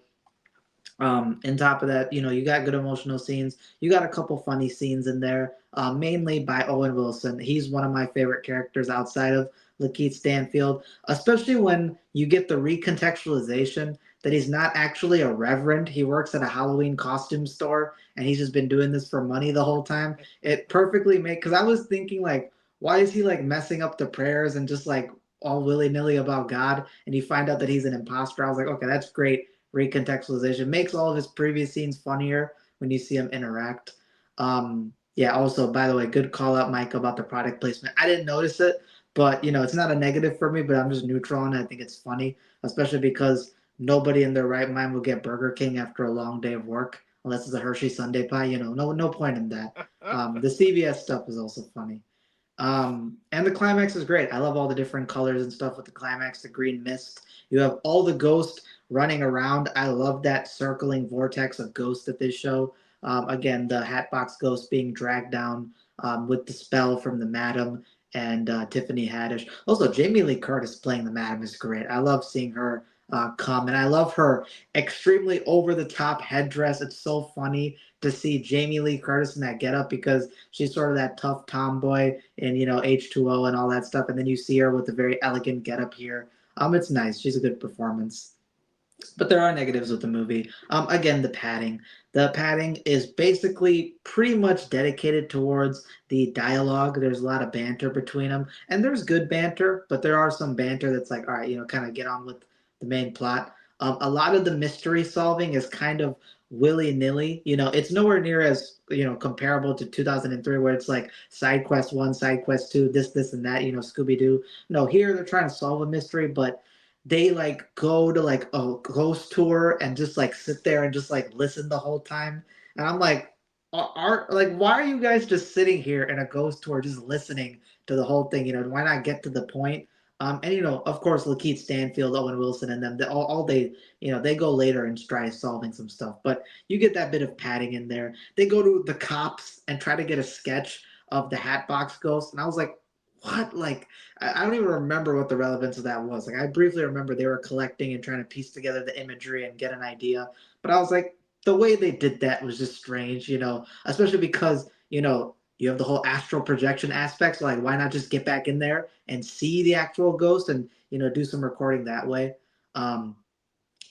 On top of that, you got good emotional scenes. You got a couple funny scenes in there, mainly by Owen Wilson. He's one of my favorite characters outside of Lakeith Stanfield, especially when you get the recontextualization that he's not actually a reverend. He works at a Halloween costume store and he's just been doing this for money the whole time. It perfectly makes, because I was thinking, like, why is he like messing up the prayers and just like all willy nilly about God? And you find out that he's an imposter. I was like, okay, that's great recontextualization. Makes all of his previous scenes funnier when you see him interact. Yeah, also, by the way, good call out, Mike, about the product placement. I didn't notice it, but it's not a negative for me, but I'm just neutral on it. I think it's funny, especially because nobody in their right mind will get Burger King after a long day of work, unless it's a Hershey Sunday pie. No point in that. The CVS stuff is also funny. And the climax is great. I love all the different colors and stuff with the climax, the green mist. You have all the ghosts running around. I love that circling vortex of ghosts that they show. Again, the Hatbox Ghost being dragged down with the spell from the Madam and Tiffany Haddish. Also, Jamie Lee Curtis playing the Madam is great. I love seeing her come, and I love her extremely over the top headdress. It's so funny to see Jamie Lee Curtis in that getup because she's sort of that tough tomboy in H2O and all that stuff, and then you see her with a very elegant getup here. It's nice. She's a good performance. But there are negatives with the movie. Again, the padding. The padding is basically pretty much dedicated towards the dialogue. There's a lot of banter between them, and there's good banter, but there are some banter that's like, all right, kind of get on with the main plot. A lot of the mystery solving is kind of willy nilly. It's nowhere near as comparable to 2003, where it's like side quest one, side quest two, this, and that. Scooby Doo. No, here they're trying to solve a mystery, but they like go to like a ghost tour and just like sit there and just like listen the whole time. And I'm like, are like, why are you guys just sitting here in a ghost tour just listening to the whole thing? Why not get to the point? And of course, Lakeith Stanfield, Owen Wilson, and them, all they, they go later and try solving some stuff. But you get that bit of padding in there. They go to the cops and try to get a sketch of the Hatbox Ghost, and I was like, what? Like, I don't even remember what the relevance of that was. Like, I briefly remember they were collecting and trying to piece together the imagery and get an idea. But I was like, the way they did that was just strange, especially because, you have the whole astral projection aspect. So, like, why not just get back in there and see the actual ghost and, do some recording that way? Um,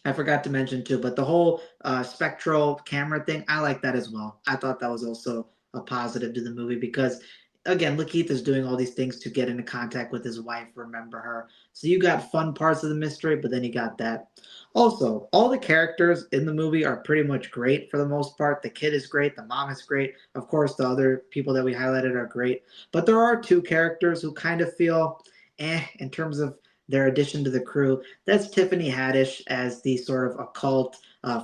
I forgot to mention too, but the whole spectral camera thing, I like that as well. I thought that was also a positive to the movie because, again, Lakeith is doing all these things to get into contact with his wife, remember her. So you got fun parts of the mystery, but then you got that. Also, all the characters in the movie are pretty much great for the most part. The kid is great, the mom is great. Of course, the other people that we highlighted are great. But there are two characters who kind of feel in terms of their addition to the crew. That's Tiffany Haddish as the sort of occult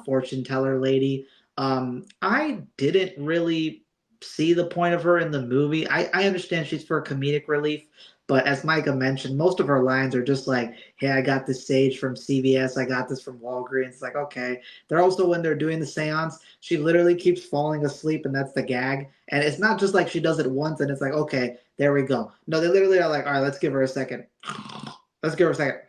fortune teller lady. I didn't really see the point of her in the movie. I understand she's for comedic relief, but as Micah mentioned, most of her lines are just like, hey, I got this sage from CVS, I got this from Walgreens. It's like, okay. They're also, when they're doing the seance, she literally keeps falling asleep, and that's the gag. And it's not just like she does it once and it's like, okay, there we go. No, they literally are like, all right, let's give her a second. Let's give her a second.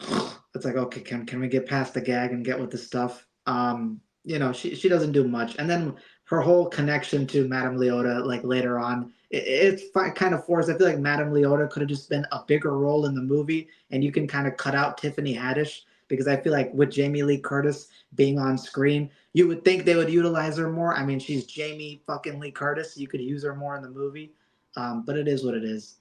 It's like, okay, can we get past the gag and get with the stuff? She doesn't do much, and then her whole connection to Madame Leota, like later on, it's kind of forced. I feel like Madame Leota could have just been a bigger role in the movie, and you can kind of cut out Tiffany Haddish because I feel like with Jamie Lee Curtis being on screen, you would think they would utilize her more. I mean, she's Jamie fucking Lee Curtis. So you could use her more in the movie, but it is what it is. Mm-hmm.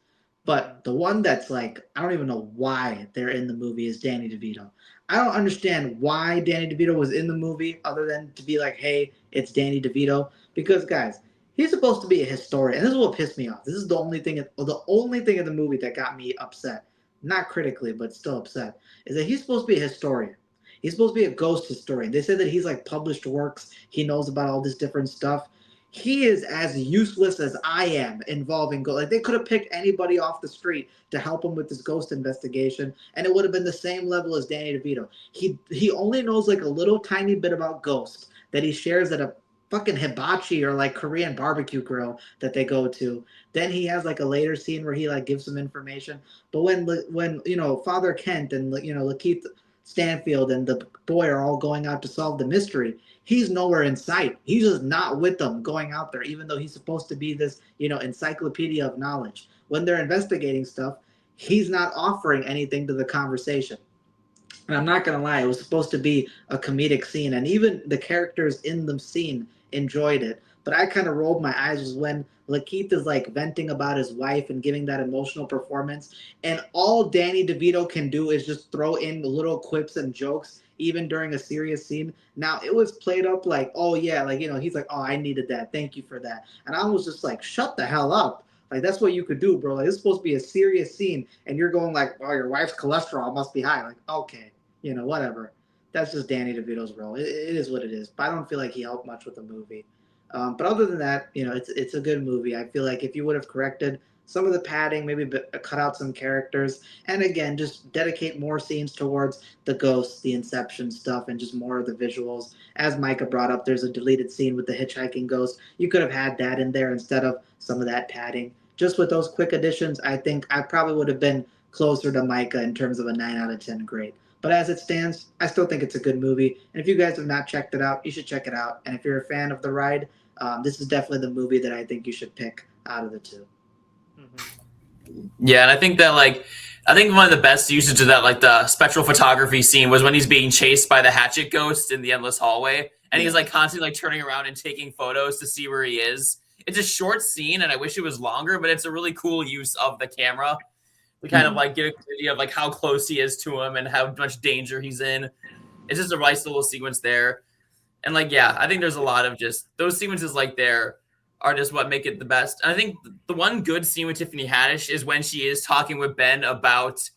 But the one that's like, I don't even know why they're in the movie is Danny DeVito. I don't understand why Danny DeVito was in the movie other than to be like, hey, it's Danny DeVito. Because guys, he's supposed to be a historian. And this is what pissed me off. This is the only thing in the movie that got me upset. Not critically, but still upset. Is that he's supposed to be a historian. He's supposed to be a ghost historian. They say that he's like published works. He knows about all this different stuff. He is as useless as I am involving ghost. Like they could have picked anybody off the street to help him with this ghost investigation, and it would have been the same level as Danny DeVito. He only knows like a little tiny bit about ghosts that he shares at a fucking hibachi or like Korean barbecue grill that they go to. Then he has like a later scene where he like gives some information. But when Father Kent and Lakeith Stanfield and the boy are all going out to solve the mystery, he's nowhere in sight. He's just not with them going out there, even though he's supposed to be this, encyclopedia of knowledge. When they're investigating stuff, he's not offering anything to the conversation. And I'm not gonna lie, it was supposed to be a comedic scene, and even the characters in the scene enjoyed it. But I kind of rolled my eyes was when Lakeith is like venting about his wife and giving that emotional performance, and all Danny DeVito can do is just throw in little quips and jokes, even during a serious scene. Now it was played up like, oh yeah, like he's like, oh I needed that, thank you for that, and I was just like, shut the hell up. Like that's what you could do, bro. Like it's supposed to be a serious scene, and you're going like, "Oh, your wife's cholesterol must be high." Like, okay, whatever. That's just Danny DeVito's role. It is what it is. But I don't feel like he helped much with the movie. But other than that, it's a good movie. I feel like if you would have corrected some of the padding, maybe cut out some characters, and again, just dedicate more scenes towards the ghosts, the Inception stuff, and just more of the visuals. As Micah brought up, there's a deleted scene with the hitchhiking ghost. You could have had that in there instead of some of that padding. Just with those quick additions, I think I probably would have been closer to Micah in terms of a 9 out of 10 grade. But as it stands, I still think it's a good movie. And if you guys have not checked it out, you should check it out. And if you're a fan of the ride, this is definitely the movie that I think you should pick out of the two. Mm-hmm. Yeah, and I think one of the best usage of that, like the spectral photography scene, was when he's being chased by the hatchet ghost in the endless hallway, and he's Yeah. like constantly like turning around and taking photos to see where he is. It's a short scene, and I wish it was longer, but it's a really cool use of the camera. We kind of Mhm. like get a good idea of like how close he is to him and how much danger he's in. It's just a nice little sequence there. And like, yeah, I think there's a lot of just those sequences like there are just what make it the best. And I think the one good scene with Tiffany Haddish is when she is talking with Ben about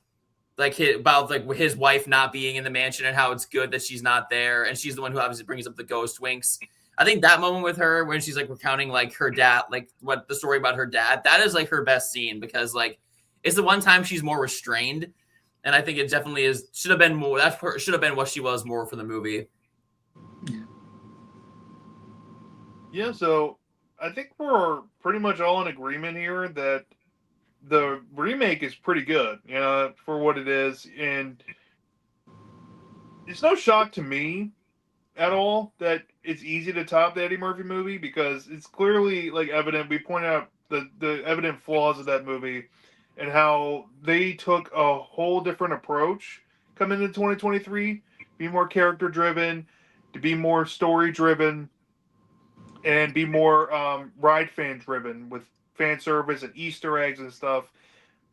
his wife not being in the mansion and how it's good that she's not there, and she's the one who obviously brings up the ghost winks. I think that moment with her when she's like recounting like her dad, like what the story about her dad, that is like her best scene because like it's the one time she's more restrained, and I think it definitely is should have been more. Should have been what she was more for the movie. Yeah, so I think we're pretty much all in agreement here that the remake is pretty good, for what it is, and it's no shock to me at all that it's easy to top the Eddie Murphy movie because it's clearly like evident. We point out the evident flaws of that movie and how they took a whole different approach coming into 2023 be more character driven, to be more story driven, and be more ride fan driven with fan service and Easter eggs and stuff.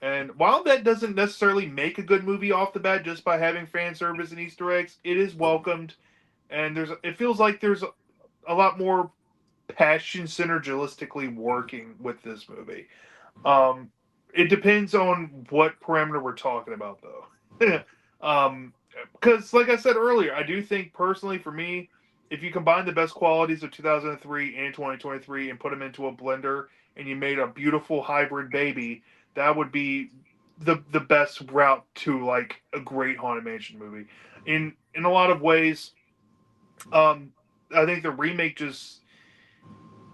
And while that doesn't necessarily make a good movie off the bat just by having fan service and Easter eggs, it is welcomed, and it feels like there's a lot more passion synergistically working with this movie. Um, it depends on what parameter we're talking about, though. um, because, like I said earlier, I do think personally for me, if you combine the best qualities of 2003 and 2023 and put them into a blender and you made a beautiful hybrid baby, that would be the best route to like a great haunted mansion movie. In a lot of ways, um, I think the remake just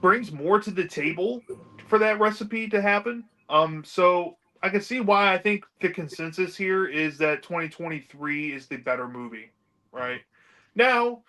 brings more to the table for that recipe to happen. So I can see why I think the consensus here is that 2023 is the better movie, right? Now,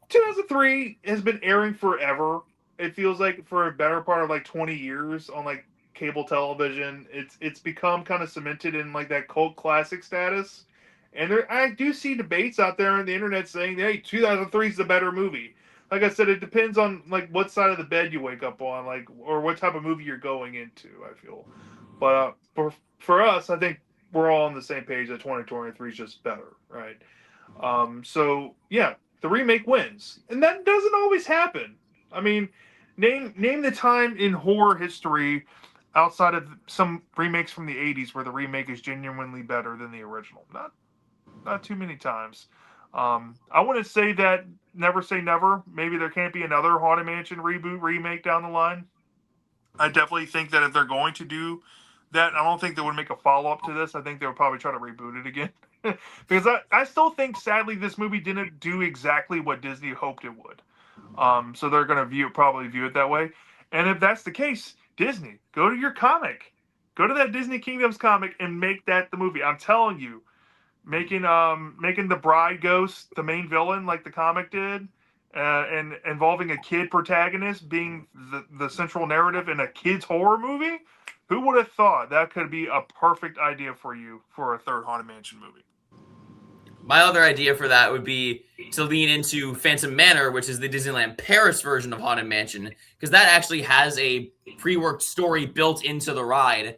2003 has been airing forever. It feels like for a better part of like 20 years on like cable television. It's become kind of cemented in like that cult classic status. And I do see debates out there on the internet saying, "Hey, 2003 is the better movie." Like I said, it depends on like what side of the bed you wake up on, like or what type of movie you're going into. I feel, but for us, I think we're all on the same page that 2023 is just better, right? So yeah, the remake wins, and that doesn't always happen. I mean, name the time in horror history outside of some remakes from the '80s where the remake is genuinely better than the original. Not too many times. I wouldn't say that. Never say never. Maybe there can't be another Haunted Mansion reboot remake down the line. I definitely think that if they're going to do that, I don't think they would make a follow up to this. I think they would probably try to reboot it again. Because I still think, sadly, this movie didn't do exactly what Disney hoped it would. So they're going to probably view it that way. And if that's the case, Disney, go to your comic. Go to that Disney Kingdoms comic and make that the movie. I'm telling you, making the bride ghost the main villain like the comic did, and involving a kid protagonist being the central narrative in a kids horror movie. Who would have thought that could be a perfect idea for you for a third Haunted Mansion movie? My other idea for that would be to lean into Phantom Manor, which is the Disneyland Paris version of Haunted Mansion, because that actually has a pre-worked story built into the ride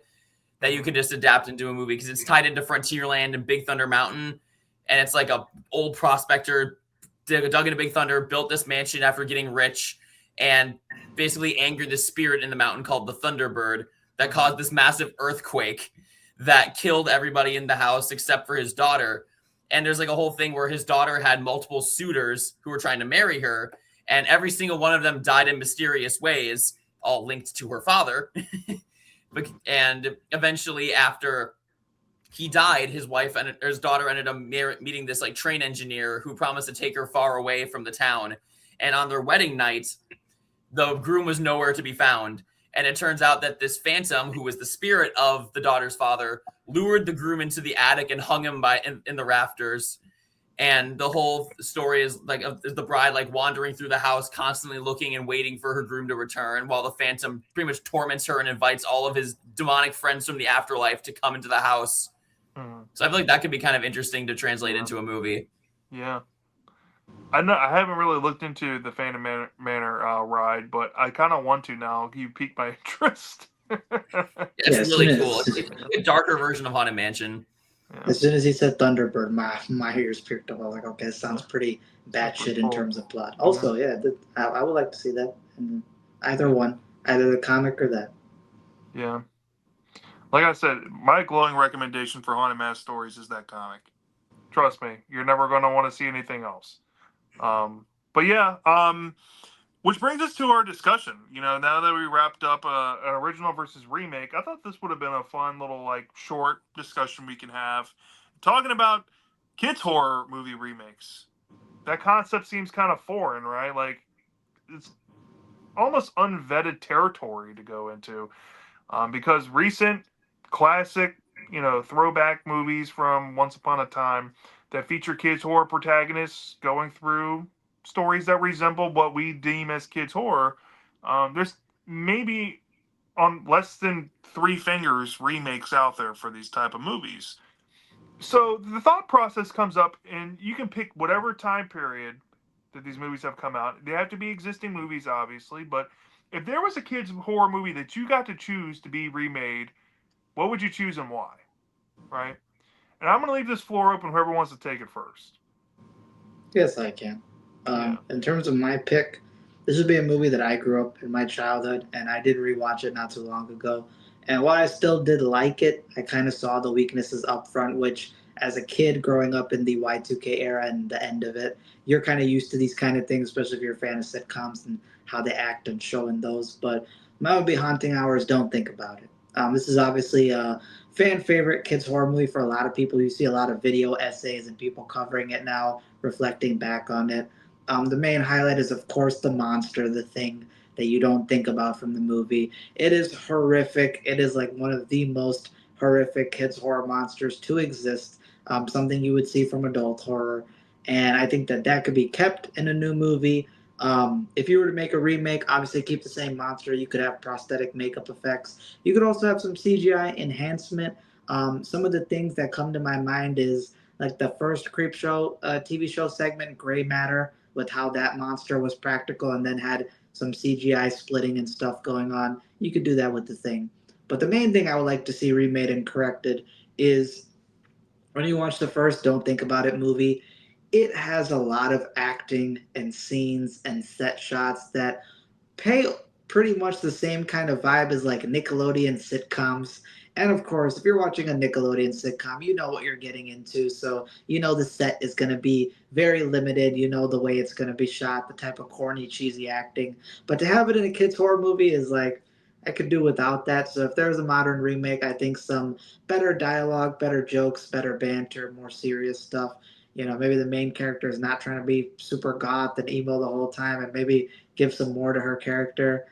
that you could just adapt into a movie because it's tied into Frontierland and Big Thunder Mountain, and it's like a old prospector dug into Big Thunder, built this mansion after getting rich, and basically angered the spirit in the mountain called the Thunderbird that caused this massive earthquake that killed everybody in the house except for his daughter. And there's like a whole thing where his daughter had multiple suitors who were trying to marry her, and every single one of them died in mysterious ways, all linked to her father. And eventually, after he died, his wife and his daughter ended up meeting this like train engineer who promised to take her far away from the town. And on their wedding night, the groom was nowhere to be found. And it turns out that this phantom, who was the spirit of the daughter's father, lured the groom into the attic and hung him in the rafters. And the whole story is like the bride like wandering through the house, constantly looking and waiting for her groom to return, while the phantom pretty much torments her and invites all of his demonic friends from the afterlife to come into the house. So I feel like that could be kind of interesting to translate into a movie. Yeah. I haven't really looked into the Phantom Manor ride, but I kind of want to now. You piqued my interest. It's really cool. It's a darker version of Haunted Mansion. Yeah. As soon as he said Thunderbird, my ears perked up. I was like, okay, sounds pretty batshit in terms of plot. Also, yeah, I would like to see that in either one, either the comic or that. Yeah. Like I said, my glowing recommendation for Haunted Mass Stories is that comic. Trust me, you're never going to want to see anything else. But yeah, which brings us to our discussion. You know, now that we wrapped up an original versus remake, I thought this would have been a fun little like short discussion we can have talking about kids horror movie remakes. That concept seems kind of foreign, right? Like it's almost unvetted territory to go into, because recent classic, throwback movies from Once Upon a Time that feature kids horror protagonists going through stories that resemble what we deem as kids horror. There's maybe on less than three fingers remakes out there for these type of movies. So the thought process comes up, and you can pick whatever time period that these movies have come out. They have to be existing movies, obviously, but if there was a kids horror movie that you got to choose to be remade, what would you choose and why? Right? And I'm going to leave this floor open. Whoever wants to take it first. Yes, I can. Yeah. In terms of my pick, this would be a movie that I grew up in my childhood, and I did rewatch it not too long ago. And while I still did like it, I kind of saw the weaknesses up front, which, as a kid growing up in the Y2K era and the end of it, you're kind of used to these kind of things, especially if you're a fan of sitcoms and how they act and show in those. But mine would be Haunting Hours, Don't Think About It. This is obviously a fan favorite kids horror movie for a lot of people. You see a lot of video essays and people covering it now, reflecting back on it. The main highlight is, of course, the monster, the thing that you don't think about from the movie. It is horrific. It is like one of the most horrific kids' horror monsters to exist. Something you would see from adult horror. And I think that that could be kept in a new movie. If you were to make a remake, obviously keep the same monster. You could have prosthetic makeup effects. You could also have some CGI enhancement. Some of the things that come to my mind is like the first Creep Show TV show segment, Gray Matter, with how that monster was practical and then had some CGI splitting and stuff going on. You could do that with the thing. But the main thing I would like to see remade and corrected is when you watch the first Don't Think About It movie, it has a lot of acting and scenes and set shots that pay pretty much the same kind of vibe as like Nickelodeon sitcoms. And of course, if you're watching a Nickelodeon sitcom, you know what you're getting into. So you know the set is going to be very limited. You know the way it's going to be shot, the type of corny, cheesy acting. But to have it in a kids' horror movie is like, I could do without that. So if there's a modern remake, I think some better dialogue, better jokes, better banter, more serious stuff. You know, maybe the main character is not trying to be super goth and emo the whole time, and maybe give some more to her character.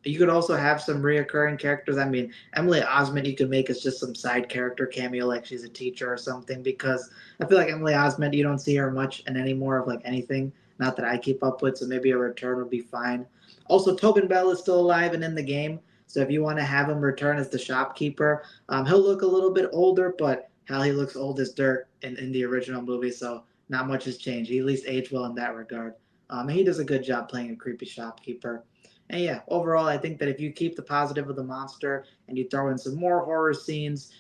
You could also have some reoccurring characters. I mean, Emily Osment, you could make as just some side character cameo, like she's a teacher or something, because I feel like Emily Osment, you don't see her much in any more of like anything. Not that I keep up with, so maybe a return would be fine. Also, Tobin Bell is still alive and in the game, so if you want to have him return as the shopkeeper, he'll look a little bit older, but hell, he looks old as dirt in the original movie, so not much has changed. He at least aged well in that regard. And he does a good job playing a creepy shopkeeper. And yeah, overall, I think that if you keep the positive of the monster and you throw in some more horror scenes,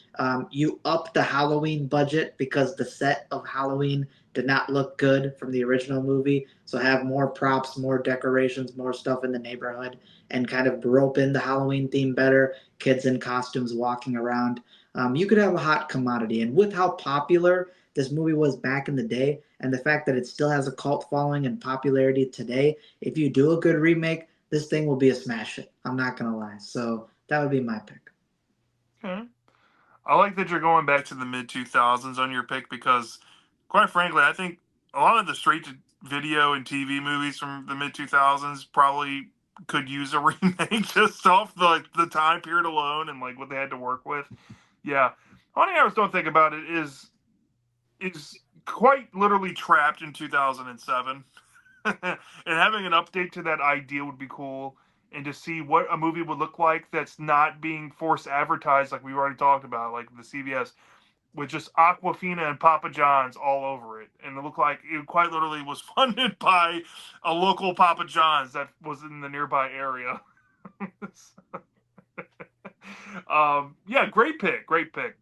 you up the Halloween budget because the set of Halloween did not look good from the original movie. So have more props, more decorations, more stuff in the neighborhood, and kind of rope in the Halloween theme better. Kids in costumes walking around. You could have a hot commodity. And with how popular this movie was back in the day, and the fact that it still has a cult following and popularity today, if you do a good remake, this thing will be a smash hit. I'm not gonna lie. So that would be my pick. Okay. I like that you're going back to the mid 2000s on your pick because, quite frankly, I think a lot of the straight to video and TV movies from the mid 2000s probably could use a remake just off the time period alone and like what they had to work with. Yeah, Haunting Hours Don't Think About It is quite literally trapped in 2007. And having an update to that idea would be cool, and to see what a movie would look like that's not being forced advertised like we already talked about, like the CBS, with just Aquafina and Papa John's all over it, and it looked like it quite literally was funded by a local Papa John's that was in the nearby area. Yeah, great pick, great pick.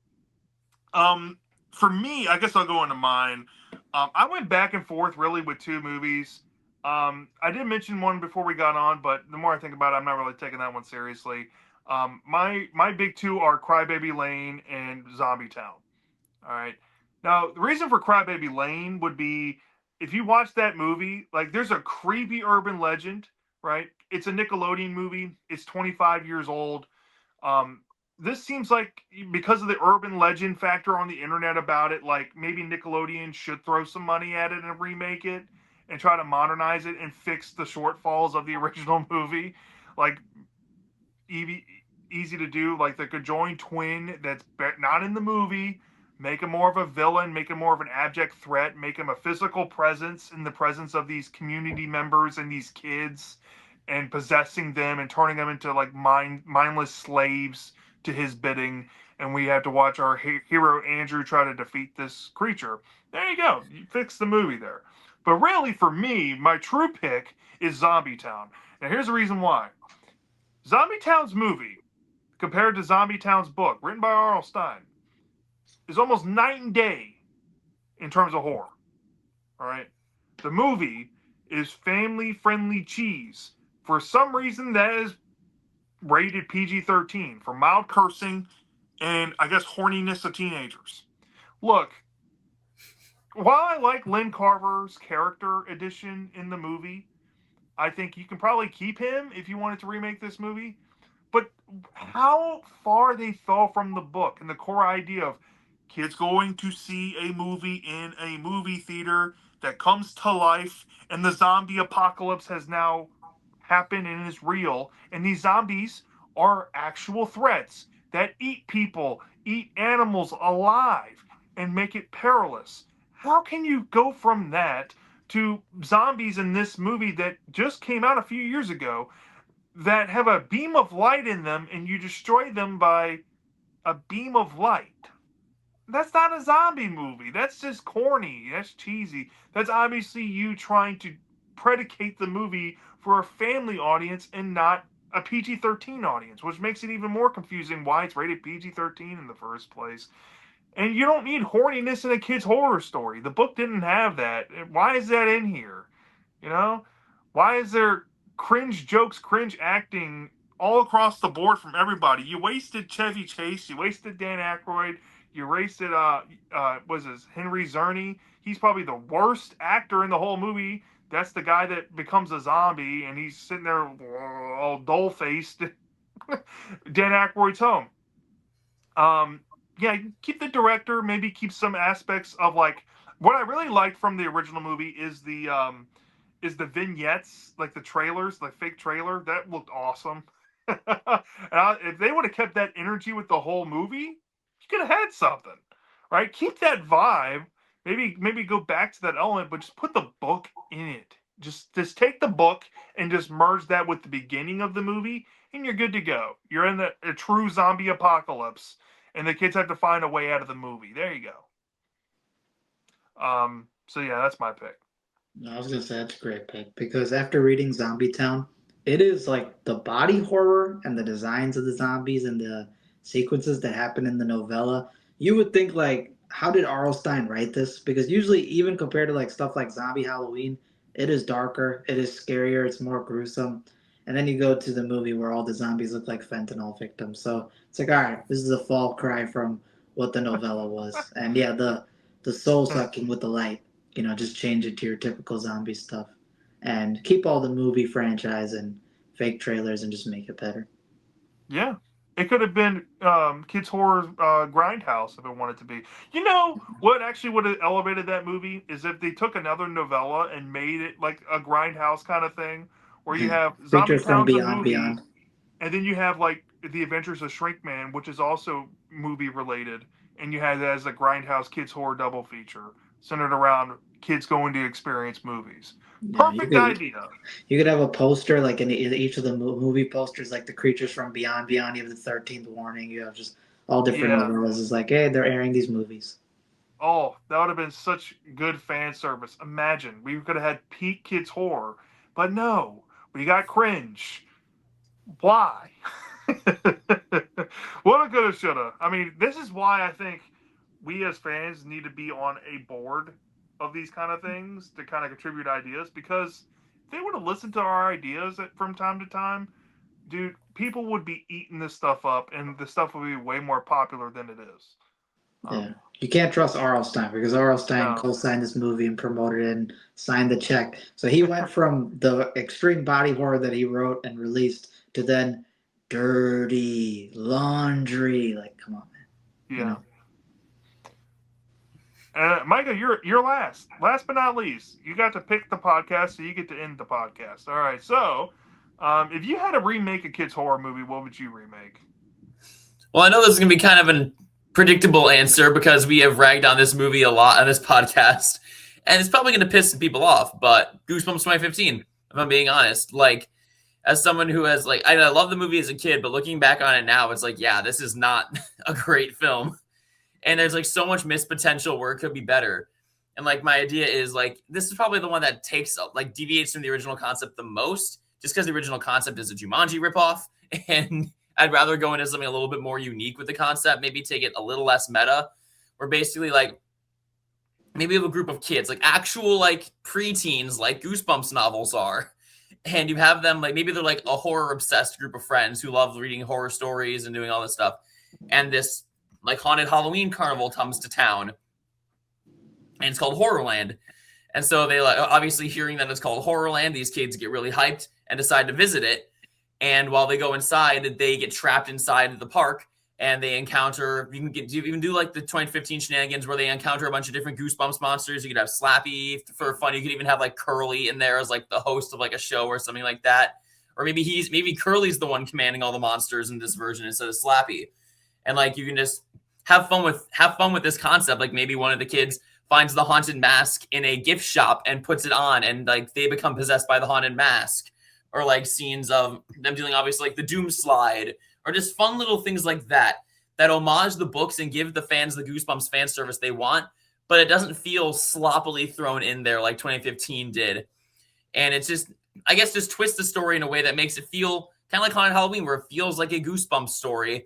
For me, I guess I'll go into mine. I went back and forth really with two movies. I did mention one before we got on, but the more I think about it, I'm not really taking that one seriously. My big two are Crybaby Lane and Zombie Town. All right. Now, the reason for Crybaby Lane would be if you watch that movie, like there's a creepy urban legend, right? It's a Nickelodeon movie. It's 25 years old. Um, this seems like because of the urban legend factor on the internet about it, like maybe Nickelodeon should throw some money at it and remake it and try to modernize it and fix the shortfalls of the original movie. Like easy, easy to do, like the conjoined twin that's not in the movie. Make him more of a villain, make him more of an abject threat, make him a physical presence in the presence of these community members and these kids, and possessing them and turning them into like mindless slaves to his bidding, and we have to watch our hero Andrew try to defeat this creature. There you go. You fix the movie there. But really, for me, my true pick is Zombie Town. Now, here's the reason why. Zombie Town's movie, compared to Zombie Town's book, written by R.L. Stine, is almost night and day in terms of horror. All right. The movie is family friendly cheese. For some reason, that is rated PG-13 for mild cursing and, I guess, horniness of teenagers. Look, while I like Lynn Carver's character addition in the movie, I think you can probably keep him if you wanted to remake this movie. But how far they fell from the book and the core idea of kids going to see a movie in a movie theater that comes to life, and the zombie apocalypse has now happened and is real, and these zombies are actual threats that eat people, eat animals alive, and make it perilous. How can you go from that to zombies in this movie that just came out a few years ago that have a beam of light in them and you destroy them by a beam of light? That's not a zombie movie. That's just corny. That's cheesy. That's obviously you trying to predicate the movie for a family audience and not a PG-13 audience, which makes it even more confusing why it's rated PG-13 in the first place. And you don't need horniness in a kid's horror story. The book didn't have that. Why is that in here? You know? Why is there cringe jokes, cringe acting all across the board from everybody? You wasted Chevy Chase, you wasted Dan Aykroyd, you wasted was this Henry Czerny? He's probably the worst actor in the whole movie. That's the guy that becomes a zombie, and he's sitting there all dull faced. Dan Aykroyd's home. Yeah, keep the director. Maybe keep some aspects of like what I really liked from the original movie is the vignettes, like the trailers, like fake trailer. That looked awesome. If they would have kept that energy with the whole movie, you could have had something, right? Keep that vibe. Maybe go back to that element, but just put the book in it. Just take the book and just merge that with the beginning of the movie, and you're good to go. You're in a true zombie apocalypse, and the kids have to find a way out of the movie. There you go. So yeah, that's my pick. No, I was gonna say that's a great pick because after reading Zombie Town, it is like the body horror and the designs of the zombies and the sequences that happen in the novella. You would think like, how did R.L. Stine write this? Because usually, even compared to like stuff like Zombie Halloween, it is darker, it is scarier, it's more gruesome. And then you go to the movie where all the zombies look like fentanyl victims. So it's like, all right, this is a fall cry from what the novella was. And yeah, the soul sucking with the light, just change it to your typical zombie stuff and keep all the movie franchise and fake trailers and just make it better. Yeah. It could have been Kids Horror Grindhouse if it wanted to be. You know what actually would have elevated that movie is if they took another novella and made it like a Grindhouse kind of thing, where you have Zombie Creature from Town's a Beyond movie, Beyond. and then you have like The Adventures of Shrinkman, which is also movie related, and you have that as a Grindhouse Kids Horror double feature centered around kids going to experience movies. Yeah, Perfect idea. you could have a poster like in each of the movie posters, like the creatures from Beyond Beyond. You have the 13th Warning. You have just all different Yeah. novellas. It's like, hey, they're airing these movies. Oh, that would have been such good fan service. Imagine we could have had peak kids horror, but no, we got cringe. Why? What a coulda, shoulda. I mean, this is why I think we as fans need to be on a board of these kind of things to kind of contribute ideas because if they would have listened to our ideas from time to time, dude, people would be eating this stuff up and the stuff would be way more popular than it is. Yeah. You can't trust R.L. Stine because R.L. Stine No. co-signed this movie and promoted it and signed the check. So he went from the extreme body horror that he wrote and released to then dirty laundry. Like, come on, man. Yeah. Micah, you're last. Last but not least, you got to pick the podcast, so you get to end the podcast. All right. So, if you had to remake a kids' horror movie, what would you remake? Well, I know this is going to be kind of a predictable answer because we have ragged on this movie a lot on this podcast, and it's probably going to piss some people off. But Goosebumps 2015, if I'm being honest, like as someone who has like I love the movie as a kid, but looking back on it now, it's like, yeah, this is not a great film. And there's like so much missed potential where it could be better. And like my idea is like this is probably the one that takes like deviates from the original concept the most, just because the original concept is a Jumanji ripoff, and I'd rather go into something a little bit more unique with the concept, maybe take it a little less meta, where basically like maybe you have a group of kids, like actual like preteens, like Goosebumps novels are, and you have them like maybe they're like a horror obsessed group of friends who love reading horror stories and doing all this stuff, and this like haunted Halloween carnival comes to town, and it's called Horrorland. And so they like obviously hearing that it's called Horrorland, these kids get really hyped and decide to visit it. And while they go inside, they get trapped inside the park and they encounter you can do like the 2015 shenanigans where they encounter a bunch of different Goosebumps monsters. You could have Slappy for fun. You could even have like Curly in there as like the host of like a show or something like that. Or maybe Curly's the one commanding all the monsters in this version instead of Slappy. And like you can just have fun with this concept. Like maybe one of the kids finds the haunted mask in a gift shop and puts it on, and like they become possessed by the haunted mask. Or like scenes of them doing obviously like the Doom slide, or just fun little things like that that homage the books and give the fans the Goosebumps fan service they want, but it doesn't feel sloppily thrown in there like 2015 did. And it's just, I guess, just twist the story in a way that makes it feel kind of like Haunted Halloween, where it feels like a Goosebumps story,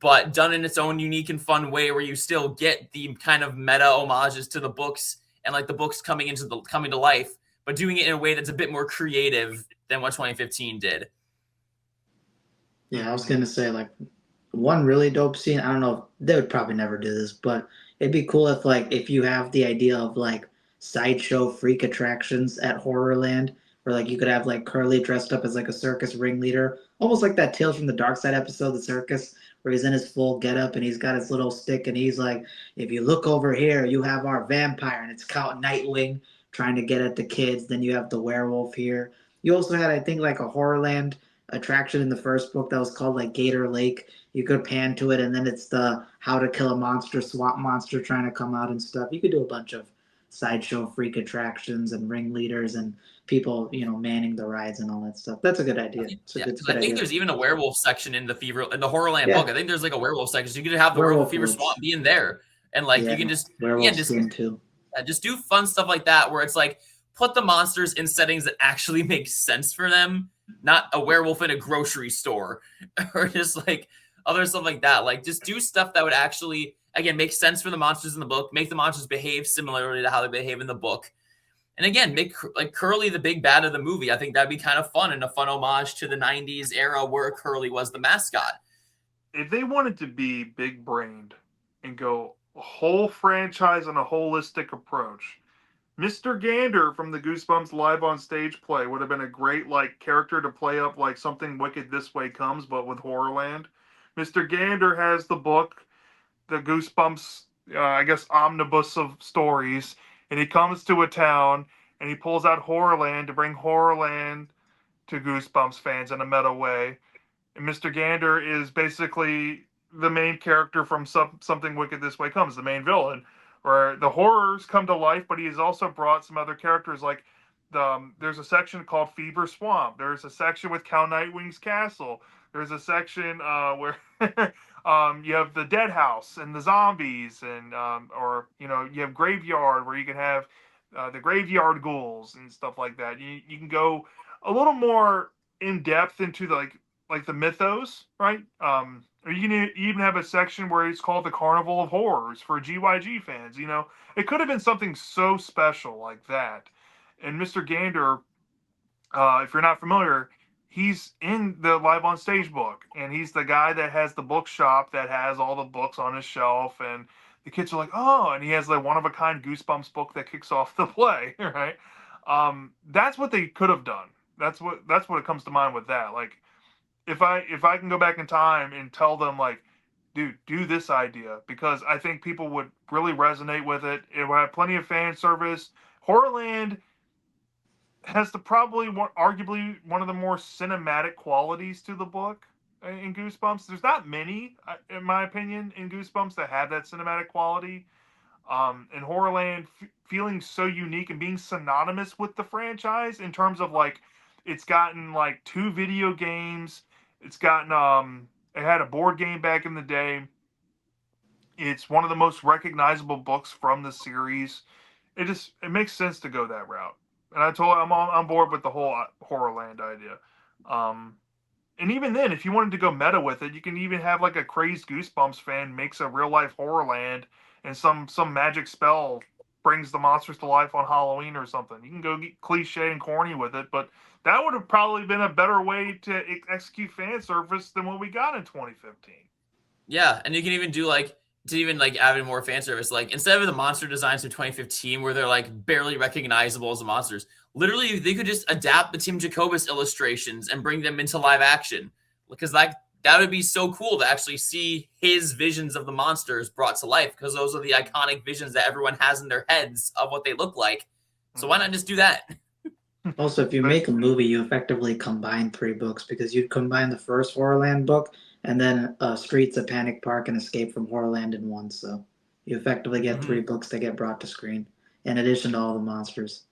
but done in its own unique and fun way, where you still get the kind of meta homages to the books and like the books coming to life, but doing it in a way that's a bit more creative than what 2015 did. Yeah, I was gonna say like one really dope scene. I don't know. They would probably never do this, but it'd be cool if like if you have the idea of like sideshow freak attractions at Horrorland, where like you could have like Curly dressed up as like a circus ringleader, almost like that Tales from the Dark Side episode, the circus, where he's in his full getup and he's got his little stick and he's like, if you look over here, you have our vampire and it's Count Nightwing trying to get at the kids. Then you have the werewolf here. You also had, I think, like a Horrorland attraction in the first book that was called like Gator Lake. You could pan to it, and then it's the How to Kill a Monster, swamp monster trying to come out and stuff. You could do a bunch of sideshow freak attractions and ringleaders and people, manning the rides and all that stuff. That's a good idea. Yeah, It's a because good I think idea. there's even a werewolf section in the Horrorland book. Yeah, I think there's like a werewolf section. So you could have the werewolf werewolf fever woods. swamp be in there, and like Yeah, you can just werewolf again just skin too. just do fun stuff like that, where it's like put the monsters in settings that actually make sense for them, not a werewolf in a grocery store, or just like other stuff like that. Like just do stuff that would actually again make sense for the monsters in the book, make the monsters behave similarly to how they behave in the book. And again, make like Curly the big bad of the movie. I think that'd be kind of fun and a fun homage to the 90s era where Curly was the mascot. If they wanted to be big brained and go a whole franchise on a holistic approach, Mr. Gander from the Goosebumps live on stage play would have been a great like character to play up like something wicked this way comes, but with Horrorland. Mr. Gander has the book, the Goosebumps, I guess, omnibus of stories, and he comes to a town and he pulls out Horrorland to bring Horrorland to Goosebumps fans in a meta way. And Mr. Gander is basically the main character from Something Wicked This Way Comes, the main villain, where the horrors come to life, but he has also brought some other characters like there's a section called Fever Swamp. There's a section with Count Nightwing's Castle. There's a section where you have the Dead House and the zombies, and or you have Graveyard where you can have the graveyard ghouls and stuff like that. You can go a little more in depth into like the mythos, right? Or you can even have a section where it's called the Carnival of Horrors for GYG fans. It could have been something so special like that. And Mr. Gander, if you're not familiar, he's in the live on stage book, and he's the guy that has the bookshop that has all the books on his shelf, and the kids are like, oh, and he has like one of a kind Goosebumps book that kicks off the play, right? That's what they could have done. That's what it comes to mind with that. Like, if I can go back in time and tell them like, dude, do this idea, because I think people would really resonate with it. It would have plenty of fan service. Horrorland has arguably one of the more cinematic qualities to the book in Goosebumps. There's not many, in my opinion, in Goosebumps that have that cinematic quality. And Horrorland feeling so unique and being synonymous with the franchise in terms of like It's gotten like 2 video games. It's gotten it had a board game back in the day. It's one of the most recognizable books from the series. It makes sense to go that route. And I'm on board with the whole Horrorland idea. Um, and even then, if you wanted to go meta with it, you can even have like a crazed Goosebumps fan makes a real life Horrorland, and some magic spell brings the monsters to life on Halloween or something. You can go get cliche and corny with it, but that would have probably been a better way to execute fan service than what we got in 2015. Yeah, and you can even do like to even like add in more fan service. Like instead of the monster designs from 2015 where they're like barely recognizable as the monsters, literally they could just adapt the Tim Jacobus illustrations and bring them into live action. Because that would be so cool to actually see his visions of the monsters brought to life, because those are the iconic visions that everyone has in their heads of what they look like. So why not just do that? Also, if you But make a movie, you effectively combine 3 books because you'd combine the first Horrorland book and then Streets of Panic Park and Escape from Horrorland in one. So you effectively get Mm-hmm. 3 books that get brought to screen in addition to all the monsters.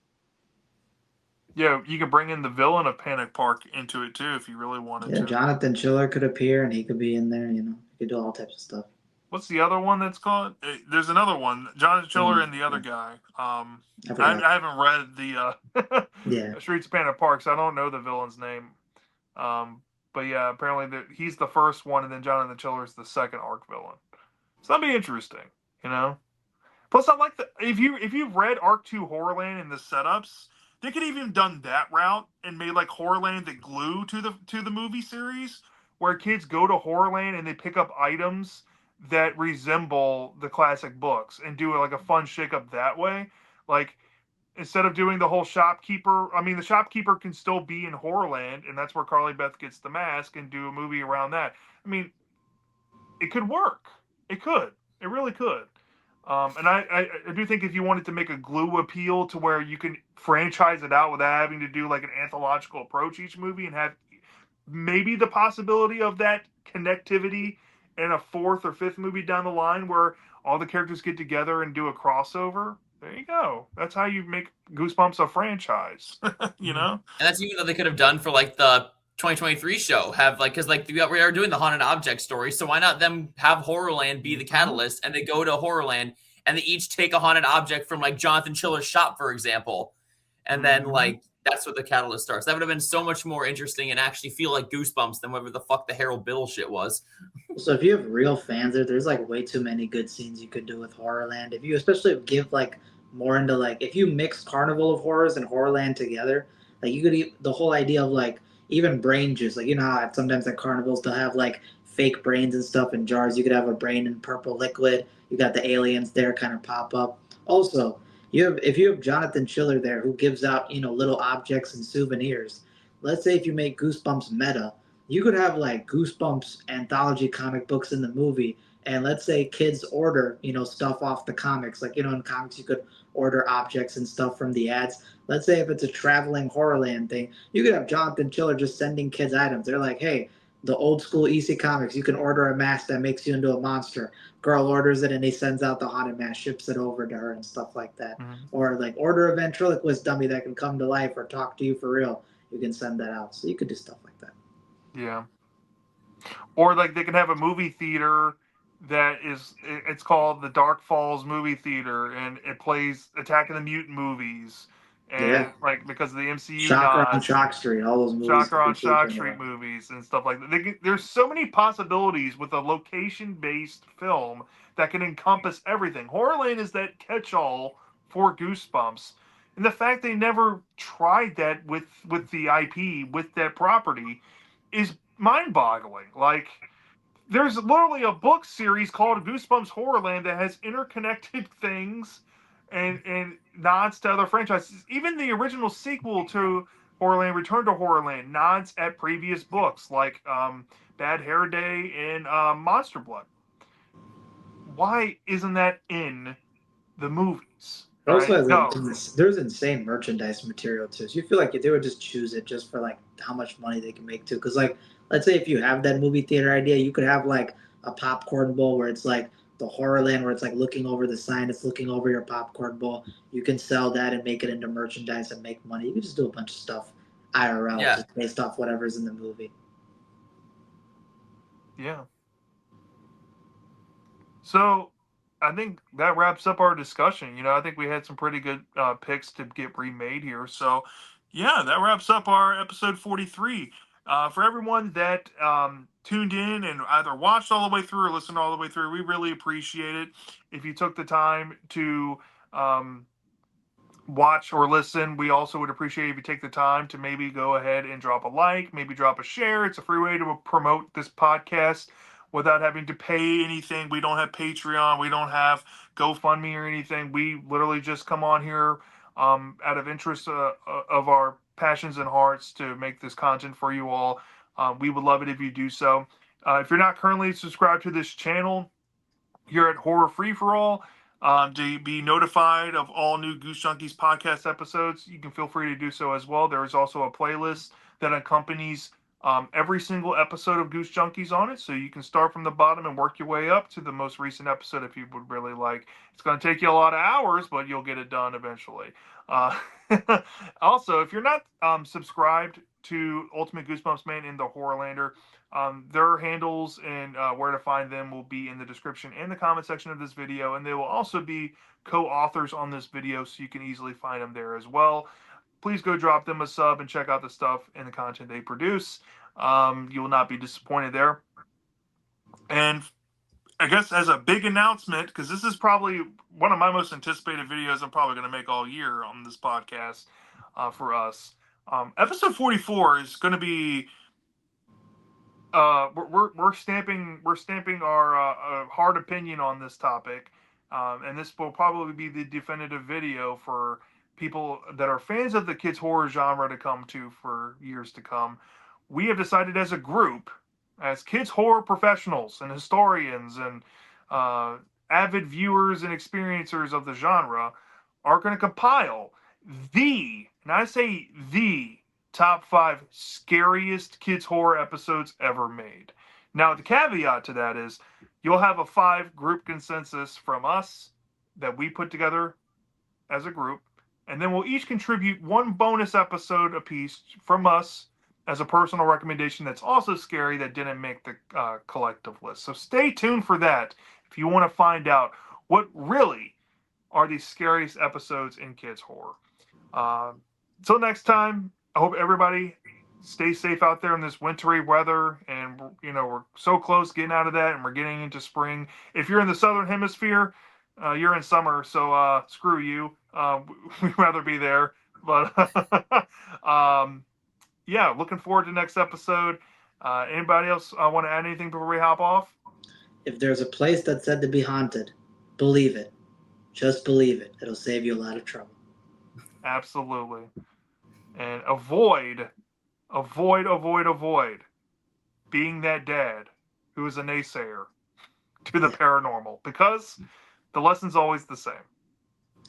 yeah, you could bring in the villain of Panic Park into it too if you really wanted Yeah, to. Jonathan Chiller could appear and he could be in there. You could do all types of stuff. What's the other one that's called? There's another one, John Chiller and the other Yeah, guy. I I, forgot. I haven't read the Yeah, Streets of Panic Park, so I don't know the villain's name. But yeah, apparently he's the first one, and then Jonathan Chiller is the second arc villain. So that'd be interesting, you know. Plus, I like the if you've read Arc 2 Horrorland and the setups, they could even done that route and made like Horrorland the glue to the movie series, where kids go to Horrorland and they pick up items that resemble the classic books and do like a fun shake up that way. Like instead of doing the whole shopkeeper, I mean the shopkeeper can still be in Horrorland, and that's where Carly Beth gets the mask and do a movie around that. I mean, it could work. It could. It really could. And I do think if you wanted to make a glue appeal to where you can franchise it out without having to do like an anthological approach each movie and have maybe the possibility of that connectivity in a fourth or fifth movie down the line where all the characters get together and do a crossover. There you go. That's how you make Goosebumps a franchise. you Mm-hmm. know? And that's even though they could have done for like the 2023 show, have like, because like we are doing the haunted object story, so why not them have Horrorland be the Mhm. catalyst, and they go to Horrorland and they each take a haunted object from like Jonathan Chiller's shop, for example, and then Mhm. like that's what the catalyst starts. That would have been so much more interesting and actually feel like Goosebumps than whatever the fuck the Harold Bill shit was. so if you have real fans there's like way too many good scenes you could do with Horrorland. If you especially give like more into like if you mix Carnival of Horrors and Horrorland together, like you could the whole idea of like even brain juice. Like you know how sometimes at carnivals they'll have like fake brains and stuff in jars. You could have a brain in purple liquid. You got the aliens there kind of pop up. Also, you have if you have Jonathan Chiller there who gives out little objects and souvenirs. Let's say if you make Goosebumps meta, you could have like Goosebumps anthology comic books in the movie, and let's say kids order stuff off the comics, like in comics you could order objects and stuff from the ads. Let's say if it's a traveling Horrorland thing, you could have Jonathan Chiller just sending kids items. They're like, hey, the old school EC comics, you can order a mask that makes you into a monster. Girl orders it and he sends out the haunted mask, ships it over to her and stuff like that. Mhm. Or like order a ventriloquist dummy that can come to life or talk to you for real. You can send that out. So you could do stuff like that. Yeah. Or like they can have a movie theater that it's called the Dark Falls movie theater and it plays Attack of the Mutant movies Yeah. and like because of the MCU Shocker on nods, Shock Street, all those movies Shocker could be on Shock super Street well. movies and stuff like that. There's so many possibilities with a location based film that can encompass everything. Horrorland is that catch all for Goosebumps. And the fact they never tried that with the IP, with that property, is mind boggling. Like there's literally a book series called Goosebumps Horrorland that has interconnected things and nods to other franchises. Even the original sequel to Horrorland, Return to Horrorland, nods at previous books like Bad Hair Day and Monster Blood. Why isn't that in the movies? It also Right? has No. there's insane merchandise material too. So you feel like if they would just choose it just for like how much money they can make too. Because like let's say if you have that movie theater idea, you could have like a popcorn bowl where it's like the Horrorland where it's like looking over the sign, it's looking over your popcorn bowl. You can sell that and make it into merchandise and make money. You can just do a bunch of stuff IRL, Yeah. just based off whatever's in the movie. Yeah. So I think that wraps up our discussion. I think we had some pretty good picks to get remade here. So, yeah, that wraps up our episode 43. For everyone that tuned in and either watched all the way through or listened all the way through, we really appreciate it. If you took the time to um, watch or listen, we also would appreciate if you take the time to maybe go ahead and drop a like, maybe drop a share. It's a free way to promote this podcast without having to pay anything. We don't have Patreon, we don't have GoFundMe or anything. We literally just come on here out of interest of our passions and hearts to make this content for you all. We would love it if you do so. If you're not currently subscribed to this channel, here at Horror Free for All. To be notified of all new Goose Junkies podcast episodes, you can feel free to do so as well. There is also a playlist that accompanies every single episode of Goose Junkies on it, so you can start from the bottom and work your way up to the most recent episode if you would really like. It's going to take you a lot of hours, but you'll get it done eventually. Uh, Also, if you're not subscribed to Ultimate Goosebumps Man in the Horrorlander, their handles and where to find them will be in the description and the comment section of this video, and they will also be co-authors on this video, so you can easily find them there as well. Please go drop them a sub and check out the stuff and the content they produce. You will not be disappointed there. And I guess as a big announcement, because this is probably one of my most anticipated videos I'm probably going to make all year on this podcast for us. Episode 44 is going to be we're stamping our hard opinion on this topic, and this will probably be the definitive video for people that are fans of the kids horror genre to come to for years to come. We have decided as a group, as kids horror professionals and historians and uh, avid viewers and experiencers of the genre, are going to compile and I say the top 5 scariest kids horror episodes ever made. Now, the caveat to that is you'll have a 5 group consensus from us that we put together as a group, and then we'll each contribute one bonus episode apiece from us as a personal recommendation that's also scary that didn't make the collective list. So stay tuned for that if you want to find out what really are the scariest episodes in kids horror. Until next time, I hope everybody stays safe out there in this wintry weather. And, we're so close getting out of that and we're getting into spring. If you're in the southern hemisphere, you're in summer. So screw you. We'd rather be there. But yeah, looking forward to next episode. Anybody else want to add anything before we hop off? If there's a place that's said to be haunted, believe it. Just believe it. It'll save you a lot of trouble. Absolutely. And avoid being that dad who is a naysayer to the paranormal, because the lesson's always the same.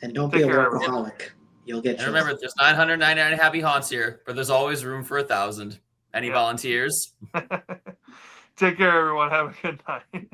And don't be a workaholic. You'll get. And remember, there's 999 happy haunts here, but there's always room for 1,000. Any volunteers? Take care, everyone. Have a good night.